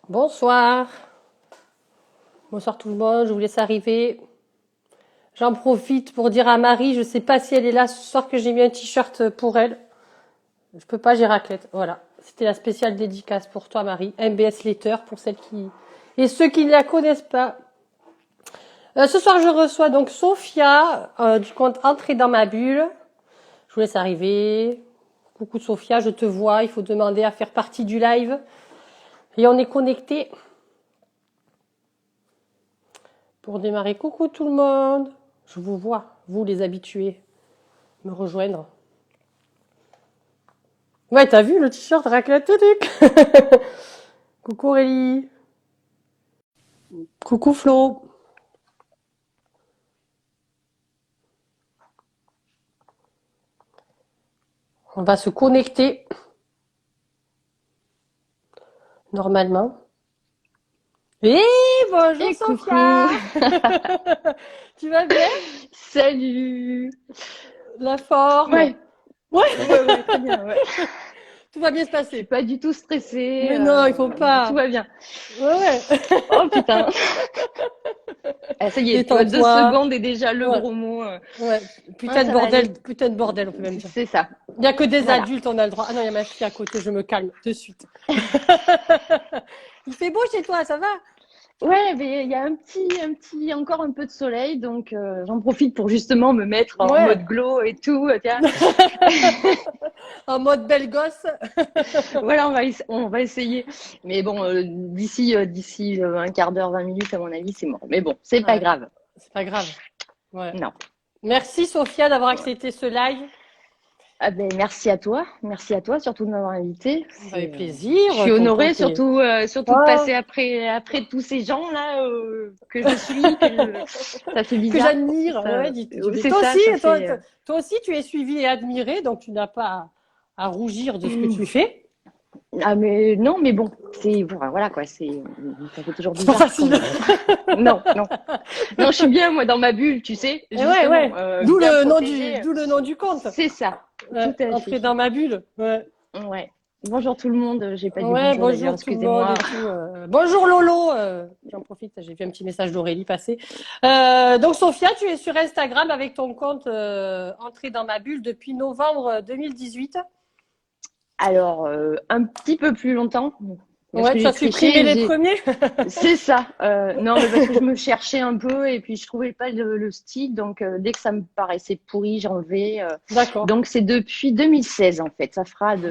Bonsoir. Bonsoir tout le monde, je vous laisse arriver. J'en profite pour dire à Marie, je sais pas si elle est là ce soir, que j'ai mis un t-shirt pour elle. Je peux pas, j'ai raclette. Voilà. C'était la spéciale dédicace pour toi, Marie. MBS Letter pour celles qui et ceux qui ne la connaissent pas. Ce soir, je reçois donc Sophia du compte Entrer dans ma bulle. Je vous laisse arriver. Coucou Sophia, je te vois. Il faut demander à faire partie du live. Et on est connecté pour démarrer. Coucou tout le monde. Je vous vois, vous les habitués, me rejoindre. Ouais, t'as vu le t-shirt raclette tout truc. Coucou Aurélie. Coucou Flo. On va se connecter normalement. Et bonjour Et Sophia. Tu vas bien? salut. La forme? Ouais, Ouais. ouais, très bien, ouais. Tout va bien se Je suis passer. pas du tout stressée, Mais non, il faut tout pas. va bien. Ouais, ouais. Oh putain, ah, ça y est, tu vois, deux Détends-toi. secondes et déjà le Ouais, gros mot. ouais. Ouais, ça va aller. Putain de bordel, on peut même dire. C'est ça, Il n'y a que des voilà. adultes, on a le droit. Ah non, il y a ma fille à côté, je me calme de suite. Il fait beau chez toi, ça va? Ouais, mais il y a encore un peu de soleil, donc j'en profite pour justement me mettre en Ouais. mode glow et tout. Tiens. En mode belle gosse. Voilà, on va essayer. Mais bon, d'ici un quart d'heure, 20 minutes, à mon avis, c'est mort. Mais bon, c'est pas Ouais, grave. c'est pas grave. Ouais. Non. Merci Sophia d'avoir accepté ce live. Ah ben, merci à toi surtout de m'avoir invité. Avec Je suis plaisir. Ton honorée compte est. surtout de Ah, passer après tous ces gens là que je suis, ça fait que bizarre. j'admire. Ouais, Ça, ouais, mais c'est toi ça, aussi, ça fait. toi aussi, tu es suivi et admiré, donc tu n'as pas à rougir de ce que tu fais. Ah mais non, mais bon, voilà quoi, ça fait toujours C'est pas bizarre quand facile. même. Non, non, je suis bien moi dans ma bulle, tu sais, Et ouais, justement, ouais. bien protégée. D'où le nom du compte. C'est ça, tout Ouais, à fait. entrer dans ma bulle. Ouais. Ouais. Bonjour tout le monde. J'ai pas dit Ouais, bonjour d'ailleurs, bonjour tout le monde excusez-moi. et tout. Bonjour Lolo. J'en profite, j'ai vu un petit message d'Aurélie passer. Donc Sophia, tu es sur Instagram avec ton compte entré dans ma bulle depuis novembre 2018. Alors, un petit peu plus longtemps, parce Ouais, que tu j'ai as supprimé triché, les premiers. c'est ça. Non, mais parce que je me cherchais un peu et puis je trouvais pas le style, donc dès que ça me paraissait pourri, j'enlevais. D'accord, Donc c'est depuis 2016 en fait.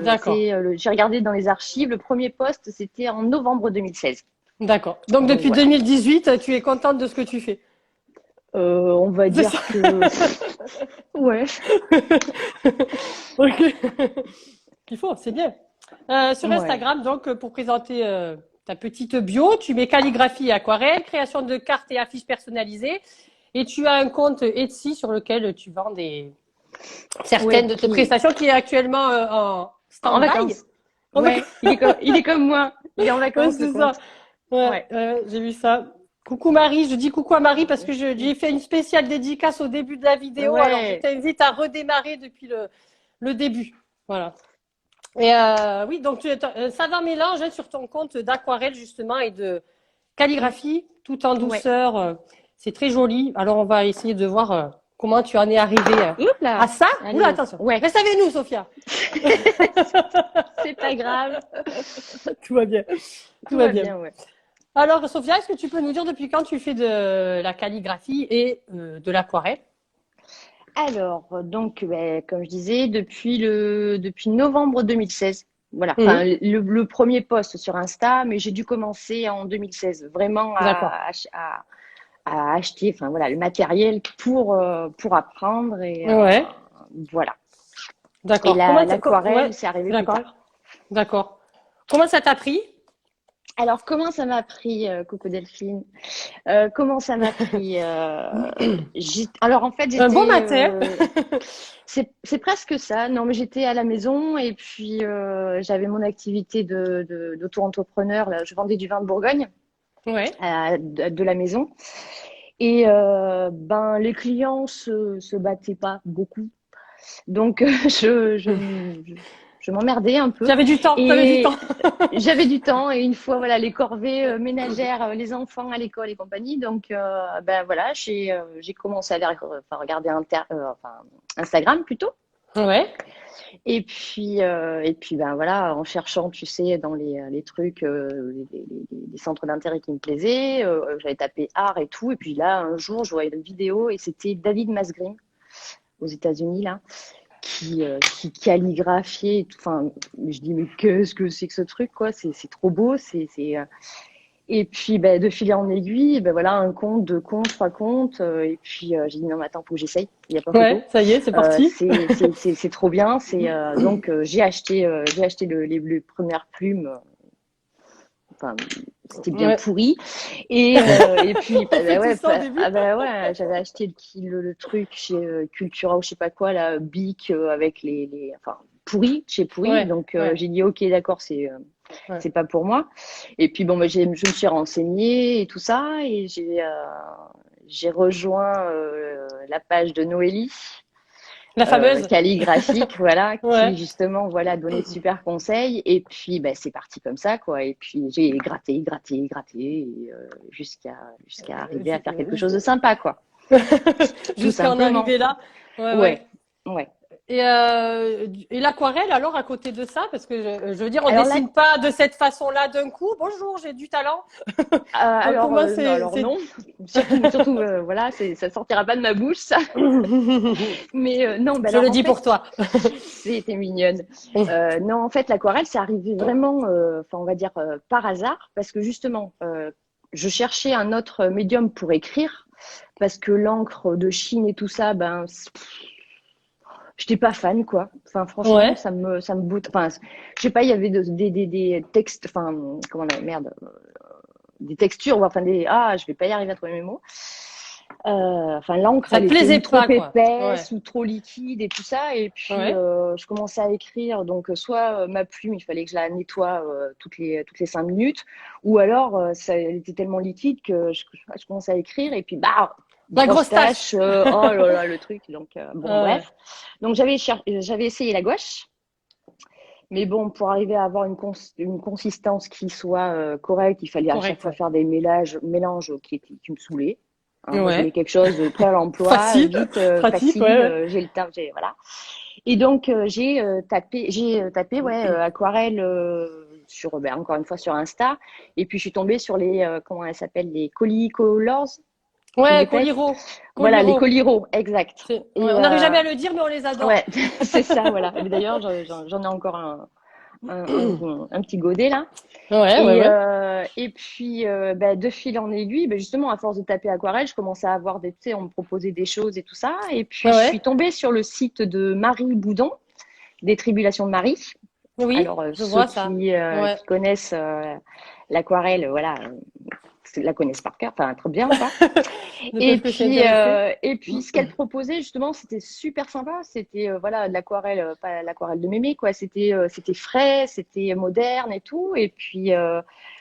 d'accord, J'ai regardé dans les archives, le premier post c'était en novembre 2016. d'accord. Donc Donc depuis voilà. 2018, tu es contente de ce que tu fais. On va C'est ça. dire que ouais. Ok. Il faut, c'est bien. Sur Ouais. Instagram, donc, pour présenter ta petite bio, tu mets calligraphie et aquarelle, création de cartes et affiches personnalisées, et tu as un compte Etsy sur lequel tu vends certaines Ouais, de tes qui prestations qui est actuellement en en stand-by. vacances. En Ouais, vacances. il est comme moi. Il est en Ouais, vacances le c'est ça. compte. Ouais, Ouais. j'ai vu ça. Coucou Marie, je dis coucou à Marie parce que j'ai fait une spéciale dédicace au début de la vidéo, alors je Ouais. t'invite à redémarrer depuis le début. Voilà. Et oui, donc tu as un savant mélange sur ton compte d'aquarelle justement et de Mm, calligraphie, tout en ouais. douceur. C'est très joli. Alors on va essayer de voir comment tu en es arrivé Oups à là. ça. Oula, Allez. attention. Ouais. Reste avec nous, Sophia. C'est pas grave. Tout va bien. Tout Tout va va bien. bien, ouais. Alors, Sophia, est-ce que tu peux nous dire depuis quand tu fais de la calligraphie et de l'aquarelle? Alors, donc, ben, comme je disais, depuis novembre 2016. Voilà, enfin, Mhm. le premier post sur Insta, mais j'ai dû commencer en 2016, vraiment D'accord. à acheter, enfin voilà, le matériel pour apprendre et Ouais. voilà. Et D'accord. Comment l'aquarelle, ouais. c'est arrivé plus D'accord. tard. D'accord. Comment ça t'a pris? Alors, comment ça m'a pris, coucou Delphine, comment ça m'a pris alors, en fait, Un bon matin. c'est presque ça. Non, mais j'étais à la maison et puis j'avais mon activité d'auto-entrepreneur. Là, je vendais du vin de Bourgogne Ouais. de la maison. Et ben, les clients se battaient pas beaucoup. Donc, Je m'emmerdais un peu. J'avais du temps, t'avais du Et temps. j'avais du temps. Et une fois, voilà, les corvées ménagères, les enfants à l'école et compagnie. Donc, ben voilà, j'ai commencé à regarder enfin, Instagram plutôt. Ouais, Et puis ben voilà, en cherchant, tu sais, dans les trucs, les centres d'intérêt qui me plaisaient, j'avais tapé art et tout. Et puis là, un jour, je voyais une vidéo et c'était David Masgrim aux États-Unis là, qui calligraphiait. Enfin, je dis mais qu'est-ce que c'est que ce truc quoi? C'est trop beau. Et puis ben, de fil en aiguille, ben voilà, un compte, deux comptes, trois comptes. Et puis j'ai dit non mais attends, faut que j'essaye. Il n'y a pas photo. ouais, ça y est, c'est parti. C'est trop bien. Donc j'ai acheté les premières plumes. Enfin, c'était bien Ouais. pourri. Et puis On fait bah tout ouais, ça au début. bah ouais, j'avais acheté le truc chez Cultura ou je sais pas quoi là, Bic avec enfin pourri, chez pourri. Ouais, Donc ouais, j'ai dit ok d'accord, ouais. c'est pas pour moi. Et puis bon, bah, je me suis renseignée et tout ça, et j'ai rejoint la page de Noélie, La fameuse. calligraphique, voilà, Ouais. qui justement, voilà, donnait de super conseils. Et puis, bah, c'est parti comme ça, quoi. Et puis, j'ai gratté, gratté, gratté, et, jusqu'à arriver à faire quelque chose de sympa, quoi. Tout Jusqu'à en simplement. arriver là. Ouais, ouais. Ouais, ouais. Et l'aquarelle, alors, à côté de ça, parce que je veux dire, on Alors là, dessine pas de cette façon-là d'un coup. Bonjour, j'ai du talent. Comment non, c'est, alors non, surtout, voilà, ça sortira pas de ma bouche, ça. Mais non, ben Je alors le en dis fait, pour toi. c'était mignonne. Non, en fait, l'aquarelle, c'est arrivé vraiment, enfin, on va dire par hasard, parce que justement, je cherchais un autre médium pour écrire, parce que l'encre de Chine et tout ça, ben, j'étais pas fan, quoi. Enfin, franchement, Ouais. ça me botte. Enfin, je sais pas, il y avait des textes, enfin, comment on a, merde, des textures, ou enfin je vais pas y arriver à trouver mes mots. Enfin, l'encre, Ça elle te était plaisait ou trop pas, quoi. Ouais. épaisse ou trop liquide et tout ça. Et puis, Ouais. je commençais à écrire. Donc, soit ma plume, il fallait que je la nettoie toutes les 5 minutes. Ou alors, elle était tellement liquide que je commençais à écrire. Et puis, bah, La grosse grosse tâche. tâche. Oh là là, le truc. Donc, bon, Ah ouais. bref. Donc, j'avais essayé la gouache. Mais bon, pour arriver à avoir une consistance qui soit correcte, il fallait à chaque Correct, fois ouais. faire des mélanges qui me saoulaient. Hein, moi, je voulais Ouais. quelque chose de prêt à l'emploi, Facile. vite, Pratique, ouais, facile. ouais. J'ai le temps, voilà. Et donc j'ai tapé ouais aquarelle encore une fois sur Insta. Et puis je suis tombée sur comment elle s'appelle, les Colors, Ouais, peut-être. Coliro. Voilà, les Coliro. Coliro, exact. Ouais, Et on n'arrive jamais à le dire, mais on les adore. ouais, c'est ça, voilà. Mais d'ailleurs, j'en ai encore un petit godet là. Ouais, ouais, Et, ouais. euh, et puis, bah, de fil en aiguille, bah, justement, à force de taper aquarelle, je commençais à avoir tu sais, on me proposait des choses et tout ça. Et puis, Ouais, je ouais. suis tombée sur le site de Marie Boudon, des Tribulations de Marie. Oui, Alors, je ceux vois ça. qui Ouais. connaissent l'aquarelle, voilà, la connaissent par cœur, enfin, très bien, quoi. Ne Et peuvent que s'y puis, intéresser. ce qu'elle proposait, justement, c'était super sympa. C'était, voilà, de l'aquarelle, pas l'aquarelle de mémé, quoi. C'était frais, c'était moderne et tout. Et puis,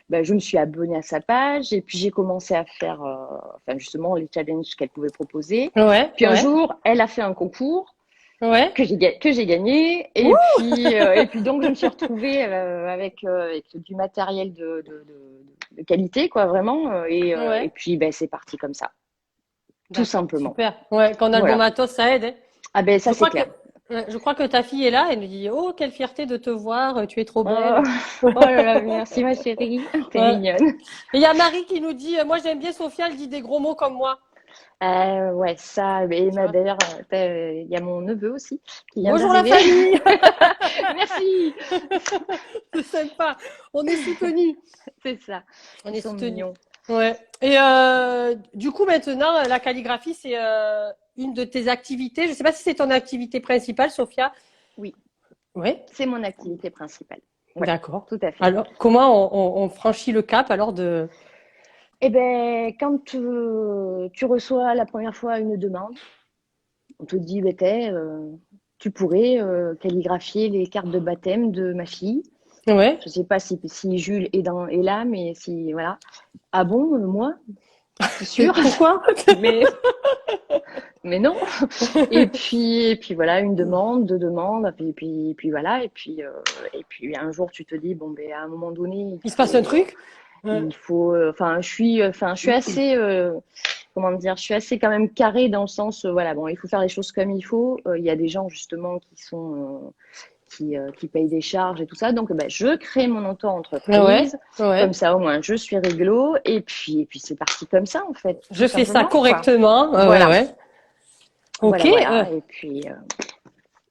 bah, je me suis abonnée à sa page. Et puis, j'ai commencé à faire, enfin, justement, les challenges qu'elle pouvait proposer. Ouais, Puis, un ouais, jour, elle a fait un concours ouais. que j'ai gagné. Ouh! Et puis, donc, je me suis retrouvée avec du matériel de qualité, quoi, vraiment. Et Ouais. puis, ben, c'est parti comme ça. Tout D'accord, simplement. super. Ouais, quand on a le bon Voilà. matos, ça aide, hein. Ah ben ça Je c'est crois que, clair. ouais, je crois que ta fille est là. Elle nous dit, oh, quelle fierté de te voir. Tu es trop Oh, belle. oh là là, merci ma chérie, t'es Ouais. mignonne. Et il y a Marie qui nous dit, moi j'aime bien Sophia, elle dit des gros mots comme moi. Ouais, ça, et Tu vois. d'ailleurs, il y a mon neveu aussi qui vient Bonjour la d'arriver. famille. Merci, C'est sympa. On est soutenus. c'est ça. On Ils est sont soutenus. mignons. Ouais. Et du coup, maintenant, la calligraphie, c'est une de tes activités. Je ne sais pas si c'est ton activité principale, Sophia. Oui, Oui. c'est mon activité principale. Ouais, D'accord. tout à fait. Alors, comment on franchit le cap alors de... Eh ben, quand tu reçois la première fois une demande, on te dit, ben, tu pourrais calligraphier les cartes de baptême de ma fille. Ouais. Je sais pas si Jules est là, mais si, voilà. Ah bon, moi? c'est sûr. Pourquoi? Mais, mais non. Et puis voilà, une demande, deux demandes, puis voilà. Et puis un jour, tu te dis, bon, ben, à un moment donné, Il se passe un truc? Ouais. je suis assez, comment dire, je suis assez quand même carrée dans le sens, voilà, bon, il faut faire les choses comme il faut. Il y a des gens justement qui payent des charges et tout ça. Donc, ben, je crée mon Ouais, auto-entreprise. Comme ouais. ça, au moins, je suis réglo. Et puis c'est parti comme ça, en fait, tout Je fais ça simplement, quoi. correctement. Ouais, Voilà, ouais. Ok. voilà, voilà.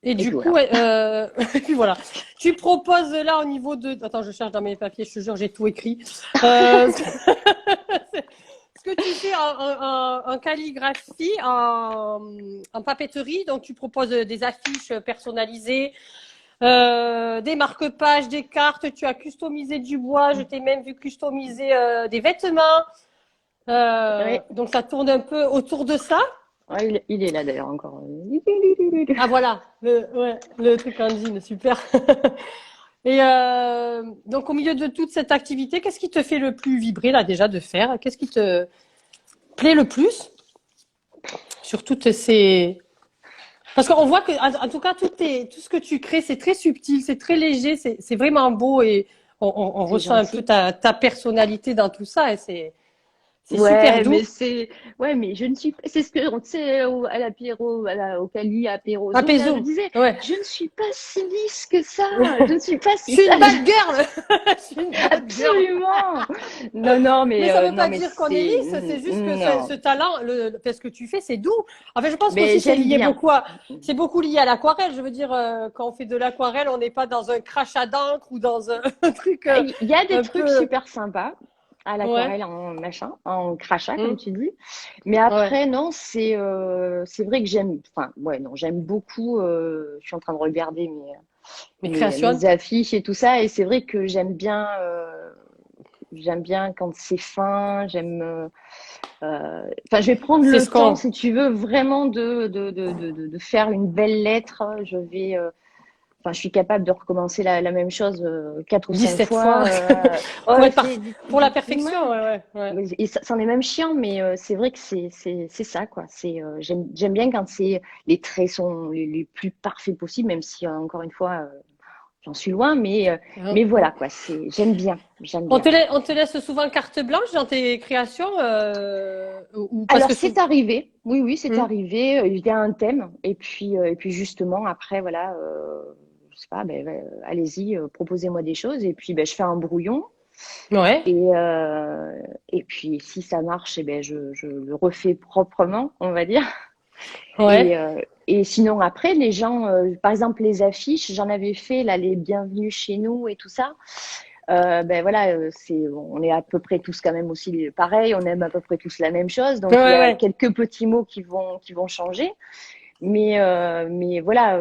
Et Et du puis coup, voilà. ouais, et puis voilà. Tu proposes là au niveau de. Attends, je cherche dans mes papiers. Je te jure, j'ai tout écrit. Ce que tu fais en calligraphie, en papeterie, donc tu proposes des affiches personnalisées, des marque-pages, des cartes. Tu as customisé du bois. Je t'ai même vu customiser des vêtements. Ouais. Donc ça tourne un peu autour de ça. Ouais, il est là d'ailleurs encore. Ah voilà, ouais, le truc en jean, super. Et donc au milieu de toute cette activité, qu'est-ce qui te fait le plus vibrer là déjà de faire? Qu'est-ce qui te plaît le plus sur toutes ces... Parce qu'on voit que, en tout cas, tout ce que tu crées, c'est très subtil, c'est très léger, c'est vraiment beau et on C'est ressent un peu gentil. ta personnalité dans tout ça et c'est super Ouais, mais doux. c'est, ouais, mais je ne suis pas, c'est ce que, tu sais, à l'apéro, au Cali, apéroso, là, je Apaisons, disais, ouais. je ne suis pas si lisse que ça, je ne suis pas Je si suis une sage. bad girl. Je suis une bad girl. Absolument. Non, non, Mais ça veut non, pas mais dire qu'on est lisse, c'est juste que ce non, talent, ce que tu fais, c'est doux. En fait, je pense mais qu'aussi j'aime bien. c'est beaucoup lié à l'aquarelle. Je veux dire, quand on fait de l'aquarelle, on n'est pas dans un crachat d'encre ou dans un, un truc Il y a des un trucs peu, super sympas à ouais, l'aquarelle en machin, en crachat, comme hum, tu dis. Mais ouais, après, non, c'est vrai que enfin, ouais, non, j'aime beaucoup, je suis en train de regarder mes mes créations, affiches et tout ça. Et c'est vrai que j'aime bien quand c'est fin. Enfin, je vais prendre c'est le ce temps, qu'on, si tu veux, vraiment de faire une belle lettre. Enfin, je suis capable de recommencer la même chose 4 ou 5 17 fois fois. pour Ouais, être pour la perfection, ouais. ouais, ouais, ouais. Et ça en est même chiant, mais c'est vrai que c'est ça, quoi. J'aime bien quand les traits sont les plus parfaits possibles, même si encore une fois j'en suis loin, mais voilà, quoi. J'aime bien. On te laisse souvent carte blanche dans tes créations, ou parce Alors que c'est arrivé, oui, oui, c'est hum, arrivé. Il y a un thème, et puis justement après, voilà, je sais pas, ben, allez-y, proposez-moi des choses, et puis ben, je fais un brouillon. ouais, Et puis, si ça marche, eh ben, je le refais proprement, on va dire. ouais. Et sinon, après, les gens, par exemple, les affiches, j'en avais fait, là, les bienvenus chez nous et tout ça. Ben voilà, on est à peu près tous quand même aussi pareil, on aime à peu près tous la même chose. Donc, il y Ouais, a ouais. quelques petits mots qui vont changer. Mais voilà,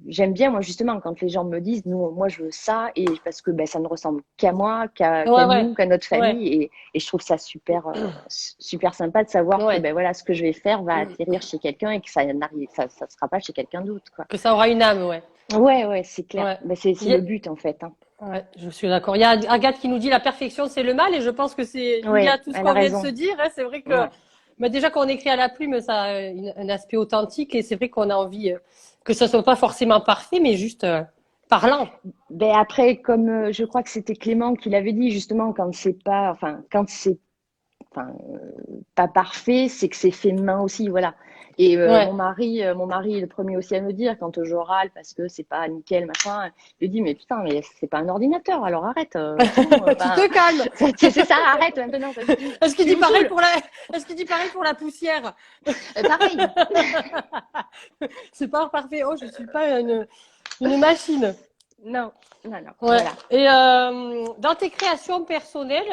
j'aime bien moi justement quand les gens me disent, nous, moi je veux ça, et parce que ben, ça ne ressemble qu'à moi, qu'à Ouais, ouais, nous, qu'à notre ouais, famille, et je trouve ça super super sympa de savoir que ouais. ben voilà, ce que je vais faire va atterrir chez quelqu'un et que ça sera pas chez quelqu'un d'autre, quoi. Que ça aura une âme, ouais. Ouais, ouais, c'est clair. Ouais. Ben, c'est Il y a- le but en fait, hein. ouais, je suis d'accord. Il y a Agathe qui nous dit la perfection, c'est le mal, et je pense que c'est lié à Ouais, tout ce elle a qu'on vient de se raison. dire, hein. C'est vrai que, Ouais. mais déjà quand on écrit à la plume, ça a un aspect authentique, et c'est vrai qu'on a envie que ça soit pas forcément parfait, mais juste parlant. Ben après, comme je crois que c'était Clément qui l'avait dit justement, quand c'est enfin, pas parfait, c'est que c'est fait main aussi, voilà. Et Ouais. mon mari est le premier aussi à me dire quand je râle parce que c'est pas nickel, machin. Il me dit mais putain, mais c'est pas un ordinateur, alors arrête, c'est bon, Tu te calmes. c'est ça, arrête maintenant, Est-ce qu'il tu dit me pareil saoules. pour la, est-ce qu'il dit pareil pour la poussière? Pareil. C'est pas parfait. Oh, je suis pas une machine. Non, non, non, Ouais. voilà. Et dans tes créations personnelles,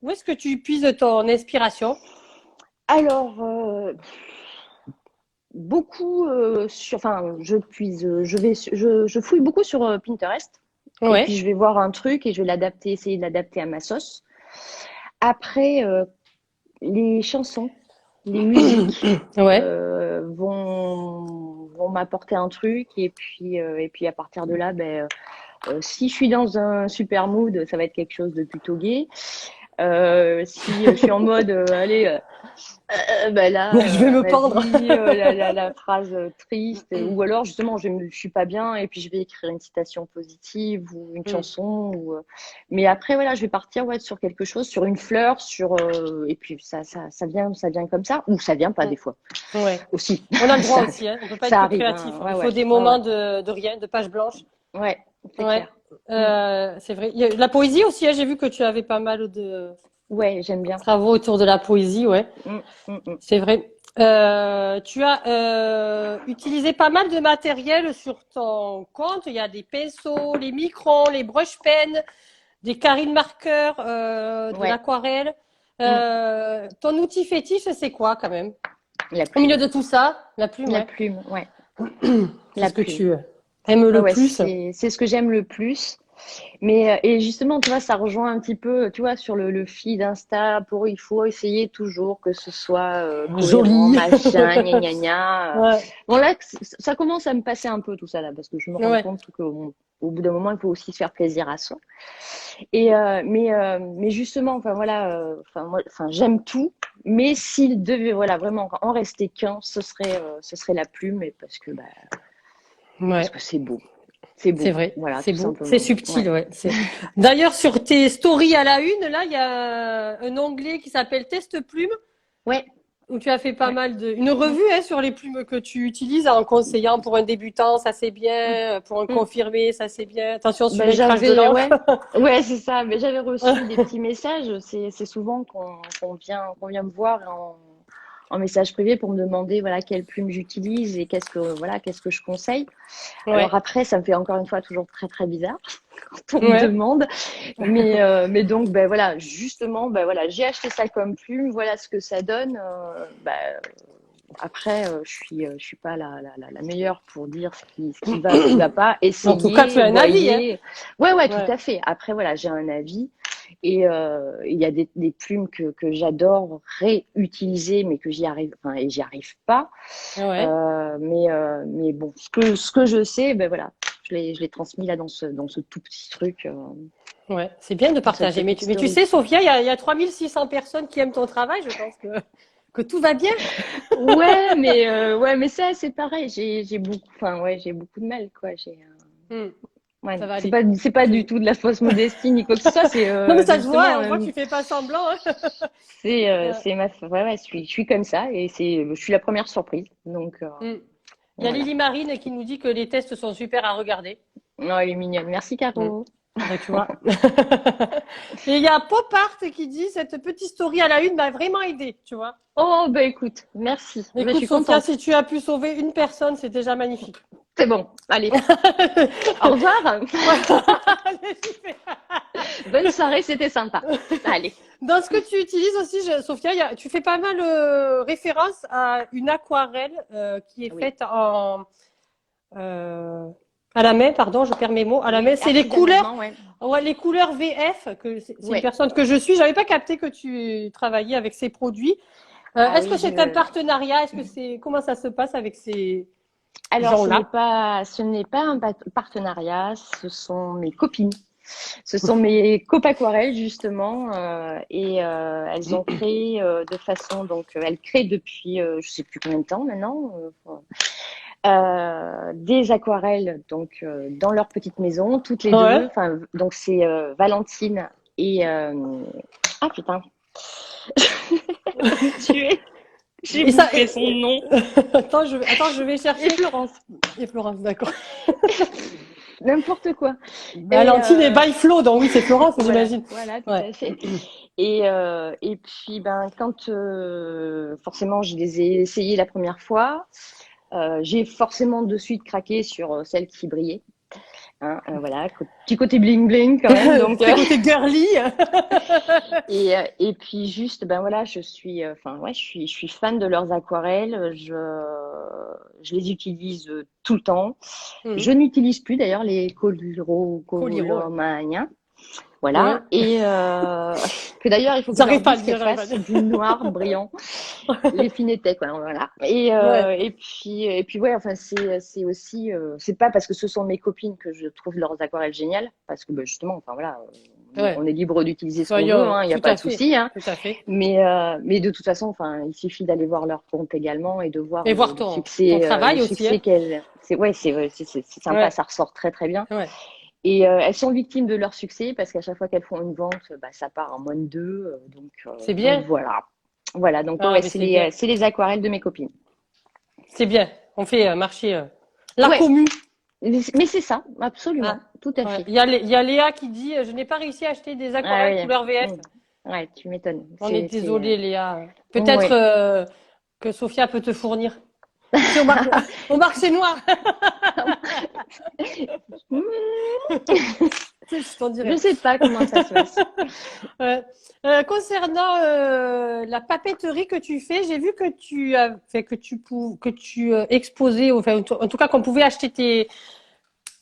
où est-ce que tu puises ton inspiration? Alors, beaucoup enfin, je fouille beaucoup sur Pinterest. Et puis Ouais, je vais voir un truc et je vais essayer de l'adapter à ma sauce. Après, les chansons, les musiques ouais. vont m'apporter un truc, et puis à partir de là, ben, si je suis dans un super mood, ça va être quelque chose de plutôt gai. Si je suis en mode, allez, bah là, Je vais me pendre. vas-y, la phrase triste, ou alors justement, je suis pas bien et puis je vais écrire une citation positive ou une Mm. chanson. Mais après, voilà, je vais partir ouais, sur quelque chose, sur une fleur, et puis ça vient comme ça, ou ça vient pas Mm. des fois Ouais. aussi. On a le droit Ça, aussi, hein. On peut pas être ça que arrive, créatif, hein. hein. Ouais, Il faut ouais, des ouais, ouais, moments de rien, de page blanche. ouais, c'est Ouais. clair. Mm. C'est vrai. Il y a la poésie aussi, hein. J'ai vu que tu avais pas mal de Ouais, j'aime bien. travaux autour de la poésie, ouais. Mm, mm, mm. C'est vrai. Tu as utilisé pas mal de matériel sur ton compte. Il y a des pinceaux, les microns, les brush pens, des carrés de marqueurs, de Ouais, l'aquarelle. mm. Ton outil fétiche, c'est quoi quand même? La Au milieu plume. de tout ça, la plume, La ouais. plume, ouais. C'est La ce que plume. tu aimes Ouais, le ouais, plus. c'est ce que j'aime le plus. Mais et justement, tu vois, ça rejoint un petit peu, tu vois, sur le feed Insta, il faut essayer toujours que ce soit cohérent, Joli. machin, gna gna gna. Ouais, Bon là, ça commence à me passer un peu tout ça là, parce que je me rends ouais, compte qu'au bout d'un moment, il faut aussi se faire plaisir à soi. Mais justement, enfin voilà, enfin moi, enfin j'aime tout, mais s'il devait voilà vraiment en rester qu'un, ce serait la plume, et parce ouais. que c'est beau. C'est C'est beau, vrai, voilà, c'est tout beau, c'est simplement. Ouais. subtil, ouais. D'ailleurs, sur tes stories à la une, là, il y a un onglet qui s'appelle Test plume, Ouais, où tu as fait pas ouais. mal une revue hein, sur les plumes que tu utilises en conseillant pour un débutant, ça c'est Mm, bien, pour un mm. confirmé, ça c'est bien. Attention, Ben, celui-là il crache de j'avais, l'encre. ouais, ouais, c'est ça. Mais j'avais reçu des petits messages. C'est souvent qu'on vient me voir en message privé pour me demander voilà quelle plume j'utilise et qu'est-ce que je conseille. Ouais, Alors après, ça me fait encore une fois toujours très très bizarre quand on me ouais. demande. Mais donc ben voilà, justement ben voilà, j'ai acheté ça comme plume. Voilà ce que ça donne. Après, je suis pas la meilleure pour dire ce qui va pas. En tout cas, tu Essayez, as un avis, hein. voyez. Ouais, ouais, tout Ouais, à fait. Après, voilà, j'ai un avis. Et il y a des plumes que j'adore réutiliser, mais que j'y arrive, enfin, et j'y arrive pas. ouais, Mais bon, ce que je sais, ben voilà, je l'ai transmis là dans ce tout petit truc, ouais. C'est bien de dans cette partager. petite Mais tu story. sais, Sophia, il y a 3600 personnes qui aiment ton travail. Je pense que tout va bien. Ouais, mais ça, c'est pareil. J'ai beaucoup, enfin, ouais, j'ai beaucoup de mal, quoi. Hmm, Ouais, ça non, va aller. c'est pas du tout de la fausse modestie ni quoi que ce soit. Non, mais C'est ça se voit, hein, justement, on voit que tu fais pas semblant, hein. Ouais. ouais, ouais, je suis comme ça et je suis la première surprise. Donc, Mm. Il y a voilà. Lily Marine qui nous dit que les tests sont super à regarder. Non, elle est mignonne. Merci, Mm. Caro. Ben, tu vois. Et il y a Pop Art qui dit cette petite story à la une m'a vraiment aidé, tu vois. Oh, bah écoute, merci. Bah, je Écoute, suis Sophia, contente. si tu as pu sauver une personne, c'est déjà magnifique. C'est bon. Allez, au revoir. Bonne soirée, c'était sympa. Allez. Dans ce que tu utilises aussi, Sophia, tu fais pas mal référence à une aquarelle qui est Oui. faite euh, à la main, pardon, je perds mes mots, à la main. Oui, C'est les couleurs, artisanalement, ouais. ouais, les couleurs VF, c'est une Ouais. personne que je suis. J'avais pas capté que tu travaillais avec ces produits. Ah Est-ce que oui, c'est un partenariat? Comment ça se passe avec ces alors, gens-là? ce n'est pas un partenariat, ce sont mes copines. Ce sont mes copaquarelles justement, elles ont créé de façon elles créent depuis je sais plus combien de temps maintenant des aquarelles dans leur petite maison toutes les deux. Ouais. Enfin donc c'est Valentine et ah putain j'ai Et ça, bouffé son nom attends, je vais et chercher. Florence, Et Florence, d'accord. n'importe quoi. Et Valentine et by Flo, donc oui, c'est Florence, voilà, j'imagine. voilà, tout Ouais. à fait. Et puis, ben, quand forcément je les ai essayés la première fois, j'ai forcément de suite craqué sur celle qui brillait. Hein, voilà, petit côté bling bling quand même. Donc, Très côté girly. et puis juste, ben voilà, enfin ouais, je suis fan de leurs aquarelles. Je les utilise tout le temps. Je Mhm. n'utilise plus d'ailleurs les Coliro, ouais. coloromania. Ouais. Voilà. Et que d'ailleurs, il faut que je leur J'arrive pas à le dise dire, qu'elles j'arrive pas à fassent le dire. du noir brillant. Les finettes, quoi. Voilà. Ouais. Et puis, ouais, enfin, c'est aussi, c'est pas parce que ce sont mes copines que je trouve leurs aquarelles géniales, parce que, bah, justement, enfin, voilà, Ouais. on est libre d'utiliser ce qu'on veut, Soyons, hein, il n'y a tout pas à de fait, souci, hein. tout à fait. Mais de toute façon, enfin, il suffit d'aller voir leur compte également et de voir Et voir ton le travail aussi, hein. succès qu'elles. C'est sympa, Ouais, ça ressort très très bien. ouais. Et elles sont victimes de leur succès parce qu'à chaque fois qu'elles font une vente, bah, ça part en moins de deux. C'est Donc bien. voilà. Voilà, donc Ah, ouais, mais c'est bien. c'est les aquarelles de mes copines. C'est bien. On fait marcher la Ouais, commu. mais c'est ça, Ah, absolument, tout à ouais. fait. Il y a Léa qui dit, je n'ai pas réussi à acheter des Ah aquarelles oui, couleur VF. ouais, tu m'étonnes. On est désolé, Léa. Peut-être Ouais. que Sophia peut te fournir. Tu sais, au marché noir. Je t'en Je dirai. sais pas comment ça se passe. Ouais. Concernant la papeterie que tu fais, j'ai vu que tu as fait que tu exposais, enfin, en tout cas qu'on pouvait acheter tes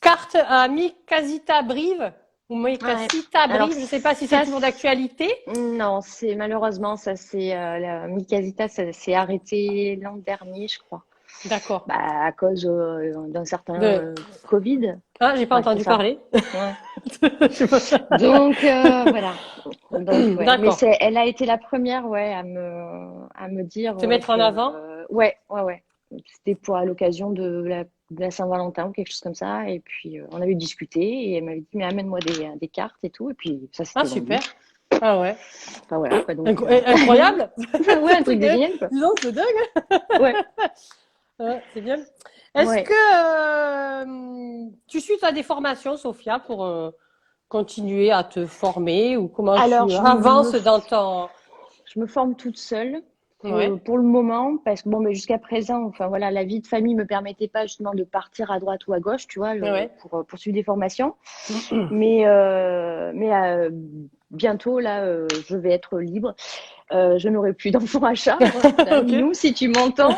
cartes à Mikasita Brive ou Ouais. Mikasita Alors Brive. Je ne sais pas si c'est ça, toujours d'actualité. non, c'est malheureusement ça, c'est la Mikasita, ça s'est arrêté l'an dernier, je crois. D'accord. Bah, à cause d'un certain De... Covid. Ah, j'ai pas Ouais, c'est entendu ça. parler. Ouais. Je sais pas. Donc voilà. Donc ouais, mais D'accord. elle a été la première, ouais, à me dire Te mettre en avant. ouais. C'était pour à l'occasion de la Saint-Valentin ou quelque chose comme ça. Et puis on avait discuté et elle m'avait dit mais amène-moi des cartes et tout. Et puis ça Ah, c'était vendu. super. Ah ouais. Enfin voilà quoi. Donc Incroyable. ouais, un truc de génial quoi. Dis donc, c'est dingue. Ouais, Ouais, c'est bien. Est-ce ouais. que tu suis toi des formations, Sophia, pour continuer à te former ou comment Alors tu avances dans ton... je me forme toute seule. Ouais, Pour le moment, parce que bon, mais jusqu'à présent, enfin voilà, la vie de famille me permettait pas justement de partir à droite ou à gauche, tu vois, ouais. pour suivre des formations. Mais, bientôt, là, je vais être libre. Je n'aurai plus d'enfants à charge. Ok. Nous, si tu m'entends.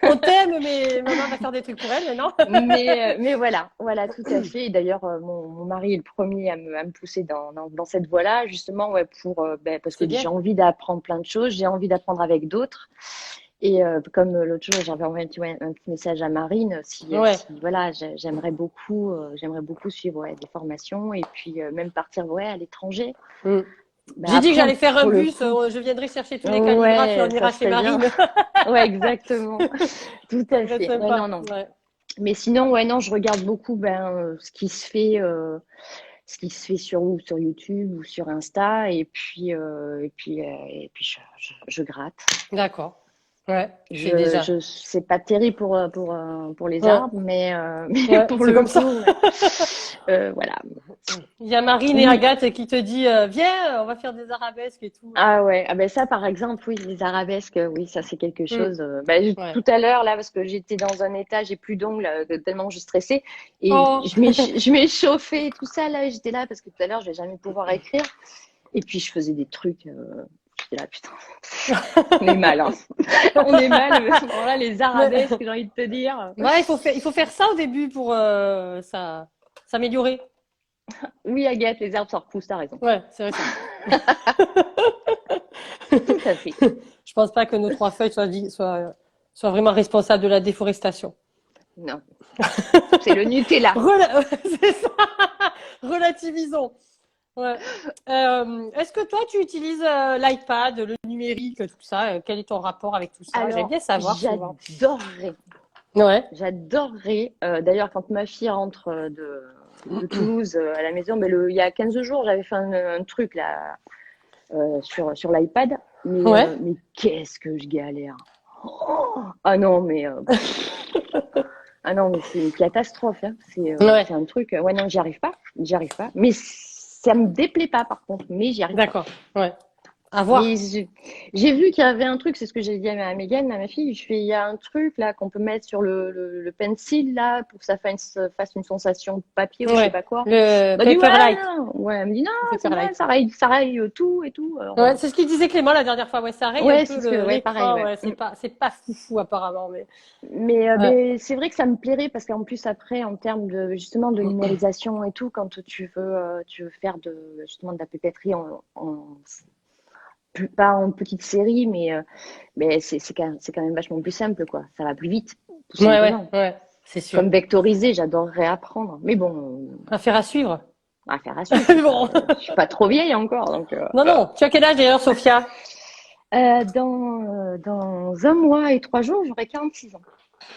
On t'aime, mais maman va faire des trucs pour elle maintenant. Mais voilà, tout à fait. Et d'ailleurs, mon mari est le premier à me pousser dans cette voie-là, justement, ouais, parce que C'est bien. j'ai envie d'apprendre plein de choses, j'ai envie d'apprendre avec d'autres. Et comme l'autre jour, j'avais envoyé un petit message à Marine, Ouais. si voilà, j'aimerais beaucoup suivre ouais, des formations et puis même partir ouais, à l'étranger. Mm. Bah, J'ai dit que après, j'allais faire un pour le bus, coup, je viendrai chercher tous les calligraphes et on ouais, ça ira chez serait bien. Marine. Ouais, exactement. Tout Ça à serait fait. Ouais, sympa. non, non. Ouais. Mais sinon, ouais, non, je regarde beaucoup ce qui se fait sur YouTube ou sur Insta, et puis je gratte. D'accord. Ouais, c'est déjà. C'est pas terrible pour les Ouais, arbres, mais ouais, pour c'est le comme ça. coup, ouais. Voilà. Il y a Marine et Oui. Agathe qui te dit viens, on va faire des arabesques et tout. Ah ouais. Ah ben ça, par exemple, oui, les arabesques, oui, ça c'est quelque Mm. chose. Ouais. Tout à l'heure là, parce que j'étais dans un état, j'ai plus d'ongles tellement je stressais et Oh, je m'échauffais et tout ça là. J'étais là parce que tout à l'heure, je vais jamais pouvoir écrire. Et puis je faisais des trucs. J'étais là, putain, on est mal, hein. On est mal. Voilà, les mais arabesques, j'ai envie de te dire. ouais, il faut faire ça au début pour s'améliorer. Oui, Agathe, les arbres s'en repoussent, t'as raison. Ouais, c'est vrai ça. Tout à fait. Je pense pas que nos trois feuilles soient vraiment responsables de la déforestation. Non, c'est le Nutella. C'est ça. Relativisons. Ouais. Est-ce que toi, tu utilises l'iPad, le numérique, tout ça? Quel est ton rapport avec tout ça? J'aime bien Alors, savoir souvent. Ouais. j'adorerais. D'ailleurs, quand ma fille rentre de Toulouse à la maison, il y a 15 jours, j'avais fait un truc là sur l'iPad, Ouais. mais qu'est-ce que je galère. Oh ah non, ah non, mais c'est une catastrophe. Hein. Ouais. C'est un truc. Ouais, non, j'y arrive pas. Mais ça me déplaît pas, par contre. Mais j'y arrive pas. D'accord. Ouais. À Mais voir. j'ai vu qu'il y avait un truc, c'est ce que j'ai dit à Megan, à ma fille. Je fais, il y a un truc là qu'on peut mettre sur le pencil là pour que ça fasse une sensation de papier ou je sais Ouais. pas quoi. Le Elle m'a dit ouais, Paperlight. non. Ouais, elle me dit non, Le c'est moi, Paperlight. ça raye tout et tout. Alors, Ouais, c'est ce qu'il disait Clément la dernière fois. Ouais, ça raye un ouais, peu ouais, pareil, l'écran. ouais. Ouais, c'est pas foufou apparemment, mais ouais. Mais c'est vrai que ça me plairait parce qu'en plus après, en termes de justement de numérisation et tout, quand tu veux faire justement de la papeterie pas en petite série, mais c'est quand même vachement plus simple, quoi. Ça va plus vite, tout Ouais, ouais, simplement. ouais. C'est sûr. Comme vectoriser, j'adorerais apprendre. Mais bon, Affaire à suivre. Affaire à suivre. Bon. Je suis pas trop vieille encore, donc. Non, non. Tu as quel âge d'ailleurs, Sophia? Dans 1 mois et 3 jours, j'aurai 46 ans.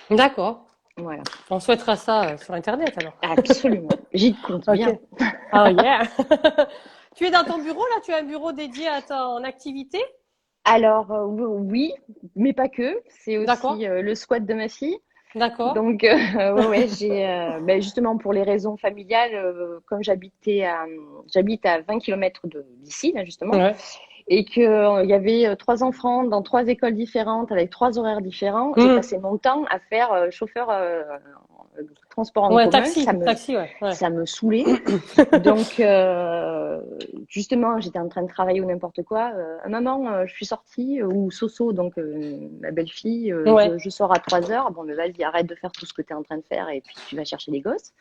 D'accord. Voilà. On souhaitera ça sur Internet alors. Absolument. J'y compte Ok. bien. Oh yeah. Tu es dans ton bureau là? Tu as un bureau dédié à ton activité? Alors, oui, mais pas que. C'est D'accord. aussi le squat de ma fille. D'accord. Donc, ouais, ben, justement pour les raisons familiales, comme j'habite à 20 km d'ici, là, justement, Ouais. et que il y avait 3 enfants dans 3 écoles différentes avec 3 horaires différents, j'ai Mhm. passé mon temps à faire chauffeur de transport en Ouais, commun. taxi, taxi, ouais. Ouais. Ça me saoulait. Donc, justement, j'étais en train de travailler ou n'importe quoi. Maman, je suis sortie, ou Soso, donc ma belle-fille, Ouais. je sors à 3 heures. Bon, mais vas-y, arrête de faire tout ce que tu es en train de faire et puis tu vas chercher les gosses.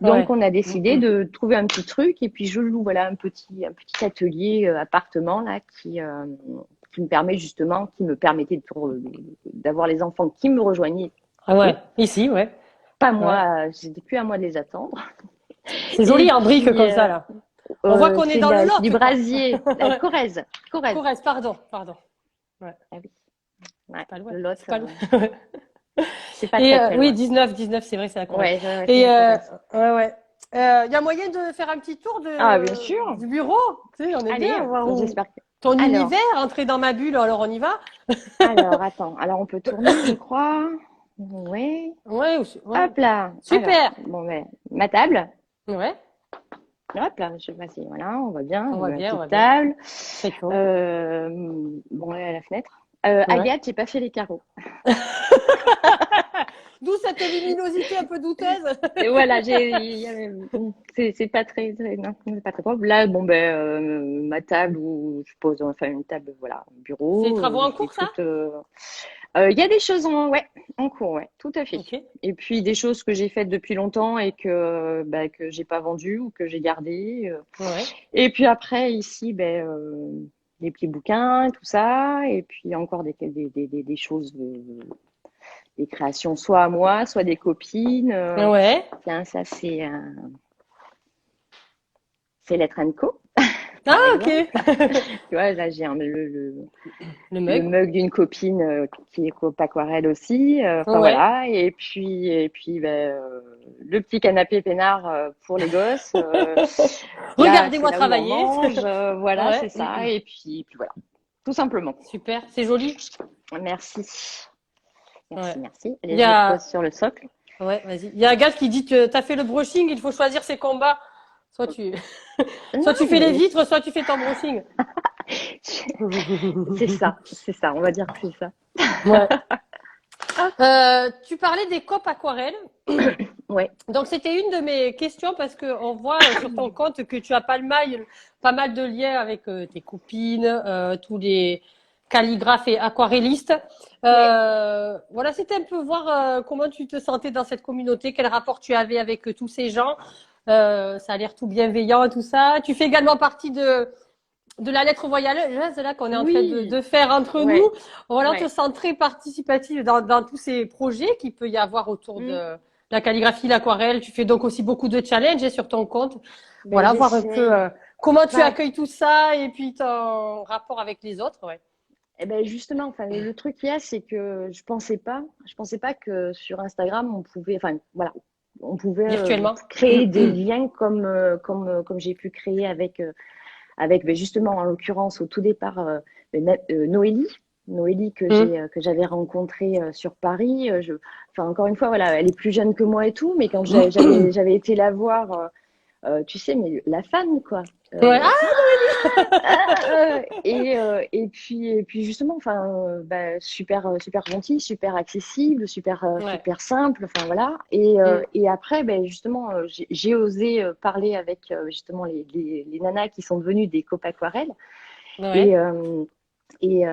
Donc, Ouais. on a décidé de trouver un petit truc et puis je loue voilà, un petit atelier appartement là qui me permet justement, qui me permettait d'avoir les enfants qui me rejoignaient, Ah eux. ouais. Ici, ouais. Pas Ouais. moi, c'était plus à moi de les attendre. C'est Et joli en brique puis, comme ça là. On voit qu'on est dans le c'est du Lot, quoi. brasier, Corrèze, Corrèze. Corrèze, pardon, pardon. Ouais. Ah oui, ouais, C'est pas loin. le Lot, C'est pas loin. c'est pas Et très très oui, loin. 19, c'est vrai, c'est la Corrèze. Ouais, ouais, ouais, c'est Et la Corrèze. ouais, ouais. Il y a moyen de faire un petit tour Ah, bien sûr. du bureau. Tu sais, on aime Allez, bien voir où j'espère que. ton Alors, univers, entrer dans ma bulle. Alors on y va. attends. Alors, on peut tourner, je crois. Ouais. Ouais, ouais. Hop là. Alors, Super. bon, ben, ma table. Ouais. Hop là, vas-y, voilà, on voit bien. On voit Ma bien, on petite voit bien. table. Très cool. Bon, là, à la fenêtre. Ouais. Agathe, j'ai pas fait les carreaux. D'où cette luminosité un peu douteuse. Et voilà, c'est pas non, c'est pas très propre. Là, bon ben, ma table où je pose, enfin une table, voilà, un C'est les bureau, travaux en je l'ai cours, ça? toute. Il y a des choses ouais, en cours, ouais, tout à fait. Ok. Et puis des choses que j'ai faites depuis longtemps et que j'ai pas vendues ou que j'ai gardées. Ouais. Et puis après ici, des petits bouquins, tout ça, et puis encore des choses. Des créations soit à moi, soit des copines. Ouais. Tiens, ça c'est Lettre Co, Ah, par ok. exemple. Tu vois, là j'ai Le le mug. mug d'une copine qui est coupe aquarelle aussi. Enfin Ouais. voilà. Et puis le petit canapé peinard pour les gosses. Là, c'est Regardez-moi là où on travailler. mange. Voilà, Ouais. c'est ça. Et puis voilà, tout simplement. Super. C'est joli. Merci. Ouais. Merci, merci. Il Allez, y je les repose a, sur le socle. ouais, vas-y. Il y a un gars qui dit que t'as fait le brushing, il faut choisir ses combats. Soit tu, soit tu Non, fais les mais vitres, soit tu fais ton brushing. c'est ça. On va dire que c'est ça. Ouais. Tu parlais des copes aquarelles. Ouais. Donc c'était une de mes questions parce que on voit sur ton compte que tu as pas mal de liens avec tes copines, tous les calligraphes et aquarellistes. Ouais. Voilà, c'était un peu voir comment tu te sentais dans cette communauté, quel rapport tu avais avec tous ces gens. Ça a l'air tout bienveillant, tout ça. Tu fais également partie de la lettre voyageuse là qu'on est en train Oui. de faire entre nous. Ouais. Voilà, on te Ouais. sent très participative dans tous ces projets qu'il peut y avoir autour Mm. de la calligraphie, l'aquarelle. Tu fais donc aussi beaucoup de challenges sur ton compte. Ben, Voilà, voir un peu j'essaye. comment tu Bah, accueilles tout ça et puis ton rapport avec les autres. Ouais. eh ben justement, enfin, le truc qu'il y a, c'est que je pensais pas que sur Instagram, on pouvait, enfin, voilà, on pouvait Virtuellement. créer des liens comme j'ai pu créer avec justement, en l'occurrence, au tout départ, Noélie. Noélie que j'avais rencontrée sur Paris. Enfin, encore une fois, voilà, elle est plus jeune que moi et tout, mais quand j'avais été la voir, tu sais, mais la fan, quoi. Ouais. Ah, Et puis justement, enfin, super gentil, super accessible, ouais. super simple, enfin voilà. Et après, justement, j'ai osé parler avec justement les nanas qui sont devenues des copains aquarelles. Ouais. Et,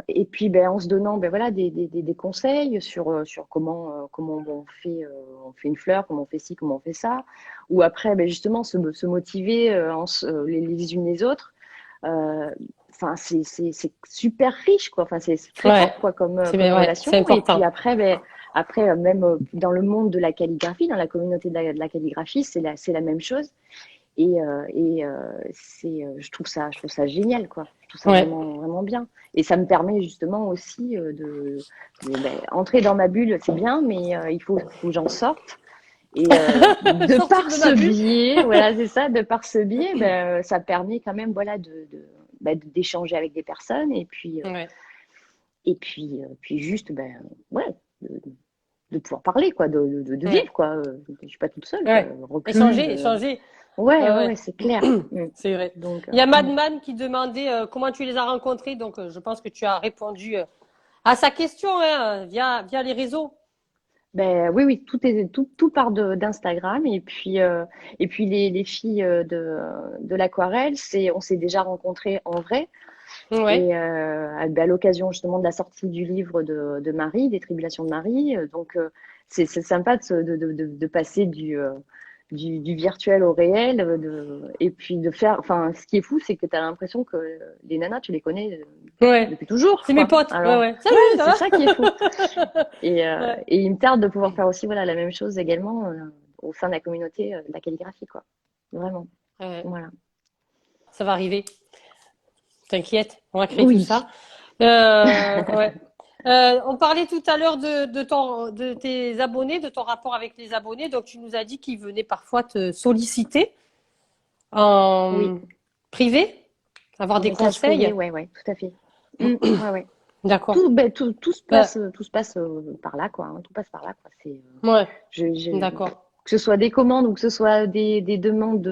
et puis, en se donnant voilà, des conseils sur comment on fait une fleur, comment on fait ci, comment on fait ça. Ou après, justement, se motiver les unes les autres. Euh, Enfin, c'est super riche, quoi. Enfin, c'est très Ouais. fort, quoi, comme Ouais, c'est relation. Et puis important. après, même dans le monde de la calligraphie, dans la communauté de la calligraphie, c'est la même chose. Je trouve ça génial, quoi. Je trouve ça Ouais. vraiment, vraiment bien. Et ça me permet justement aussi entrer dans ma bulle, c'est bien, mais faut que j'en sorte. Et de Sortir par de ce ma bulle. biais, voilà, c'est ça, de par ce biais, ça permet quand même, voilà, d'échanger avec des personnes Ouais. puis juste, ouais, de, de pouvoir parler, quoi, de Ouais. vivre, quoi. Je suis pas toute seule, quoi. Ouais. Recluse. Échanger. Ouais, Ouais, ouais, ouais. ouais, c'est clair. C'est vrai. Donc, Il y a Madman qui demandait comment tu les as rencontrés, donc je pense que tu as répondu à sa question hein, via les réseaux. oui, oui, tout part d'Instagram et puis les filles de l'aquarelle, on s'est déjà rencontrées en vrai Ouais. et à l'occasion justement de la sortie du livre de Marie, des Tribulations de Marie. Donc c'est sympa de passer du virtuel au réel, et puis de faire. Enfin, ce qui est fou, c'est que tu as l'impression que les nanas, tu les connais Ouais. depuis toujours, C'est mes quoi. potes. Ouais, Alors ouais. Salut, ouais, ça c'est va? ça qui est fou. Ouais. Et il me tarde de pouvoir faire aussi voilà, la même chose également au sein de la communauté de la calligraphie, quoi. Vraiment. Ouais. Voilà. Ça va arriver. T'inquiète, on va créer tout Oui. ça. Ouais. On parlait tout à l'heure de tes abonnés, de ton rapport avec les abonnés. Donc, tu nous as dit qu'ils venaient parfois te solliciter Oui. en privé, avoir En des message privé, conseils. ouais, ouais, tout à fait. Ouais, ouais. D'accord. Tout Bah, tout se passe par là, quoi. Hein. Tout passe par là, quoi. ouais, Je- d'accord. que ce soit des commandes ou que ce soit des demandes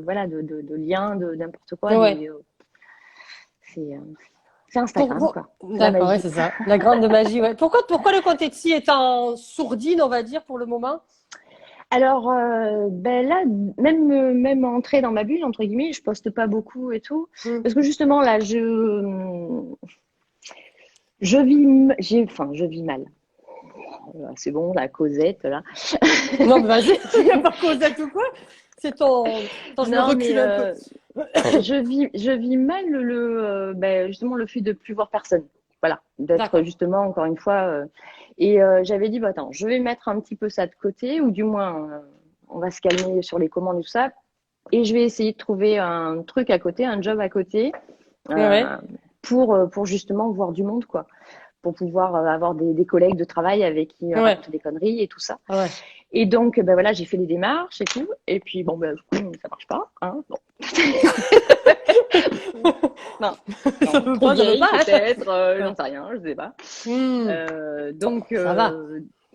voilà, de liens, de n'importe quoi, Ouais. c'est, euh, c'est Pour, Instagram, pour- quoi. La D'accord, ouais, magie. c'est ça. La grande magie, ouais. Pourquoi le compte Etsy est en sourdine, on va dire, pour le moment? Alors, là, même entrer dans ma bulle, entre guillemets, je poste pas beaucoup et tout. Hmm. Parce que justement, là, je vis mal. C'est bon, la Cosette, là. Non, mais vas-y, il n'y a pas Cosette ou quoi? C'est ton. Attends, je me Non, recule mais un peu. je vis mal justement le fait de plus voir personne. Voilà, d'être D'accord. justement encore une fois. J'avais dit, bah, attends, je vais mettre un petit peu ça de côté, ou du moins, on va se calmer sur les commandes et tout ça, et je vais essayer de trouver un truc à côté, un job à côté, Ouais, euh, pour justement voir du monde, quoi, pour pouvoir avoir des collègues de travail avec qui ouais, raconter des conneries et tout ça. ouais. Et donc, ben voilà, j'ai fait les démarches et tout. Et puis, bon, ben, ça marche pas. Hein, bon. Non, Ça non, veut trop pas, ça veut vieille pas. peut-être, Hein. j'en sais rien, je sais pas. Hmm. Bon, Donc, ça va.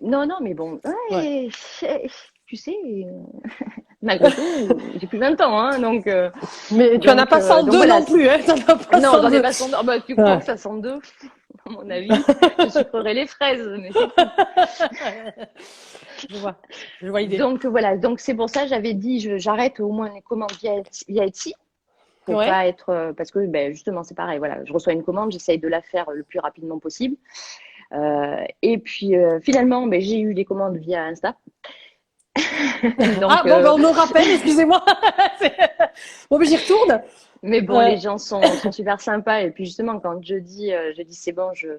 non, non, mais bon, Ouais. ouais, tu sais, malgré tout, j'ai plus 20 ans, hein, Mais tu en as pas donc 102 voilà. non plus, hein. Tu en as pas Non, j'en ai 102. pas 102. Ah bah, tu crois Ouais. que ça 102? À mon avis, je sucrerai les fraises, mais c'est tout. Je vois. Je vois l'idée. Donc voilà, donc c'est pour ça que j'avais dit j'arrête au moins les commandes via Etsy pour Ouais. pas être parce que ben, justement c'est pareil, voilà, je reçois une commande, j'essaye de la faire le plus rapidement possible. Et puis finalement ben, j'ai eu des commandes via Insta. Ah Donc bon, ben, on me rappelle, excusez-moi. C'est- Bon, mais j'y retourne. mais bon, Euh, les gens sont super sympas et puis justement quand je dis c'est bon, je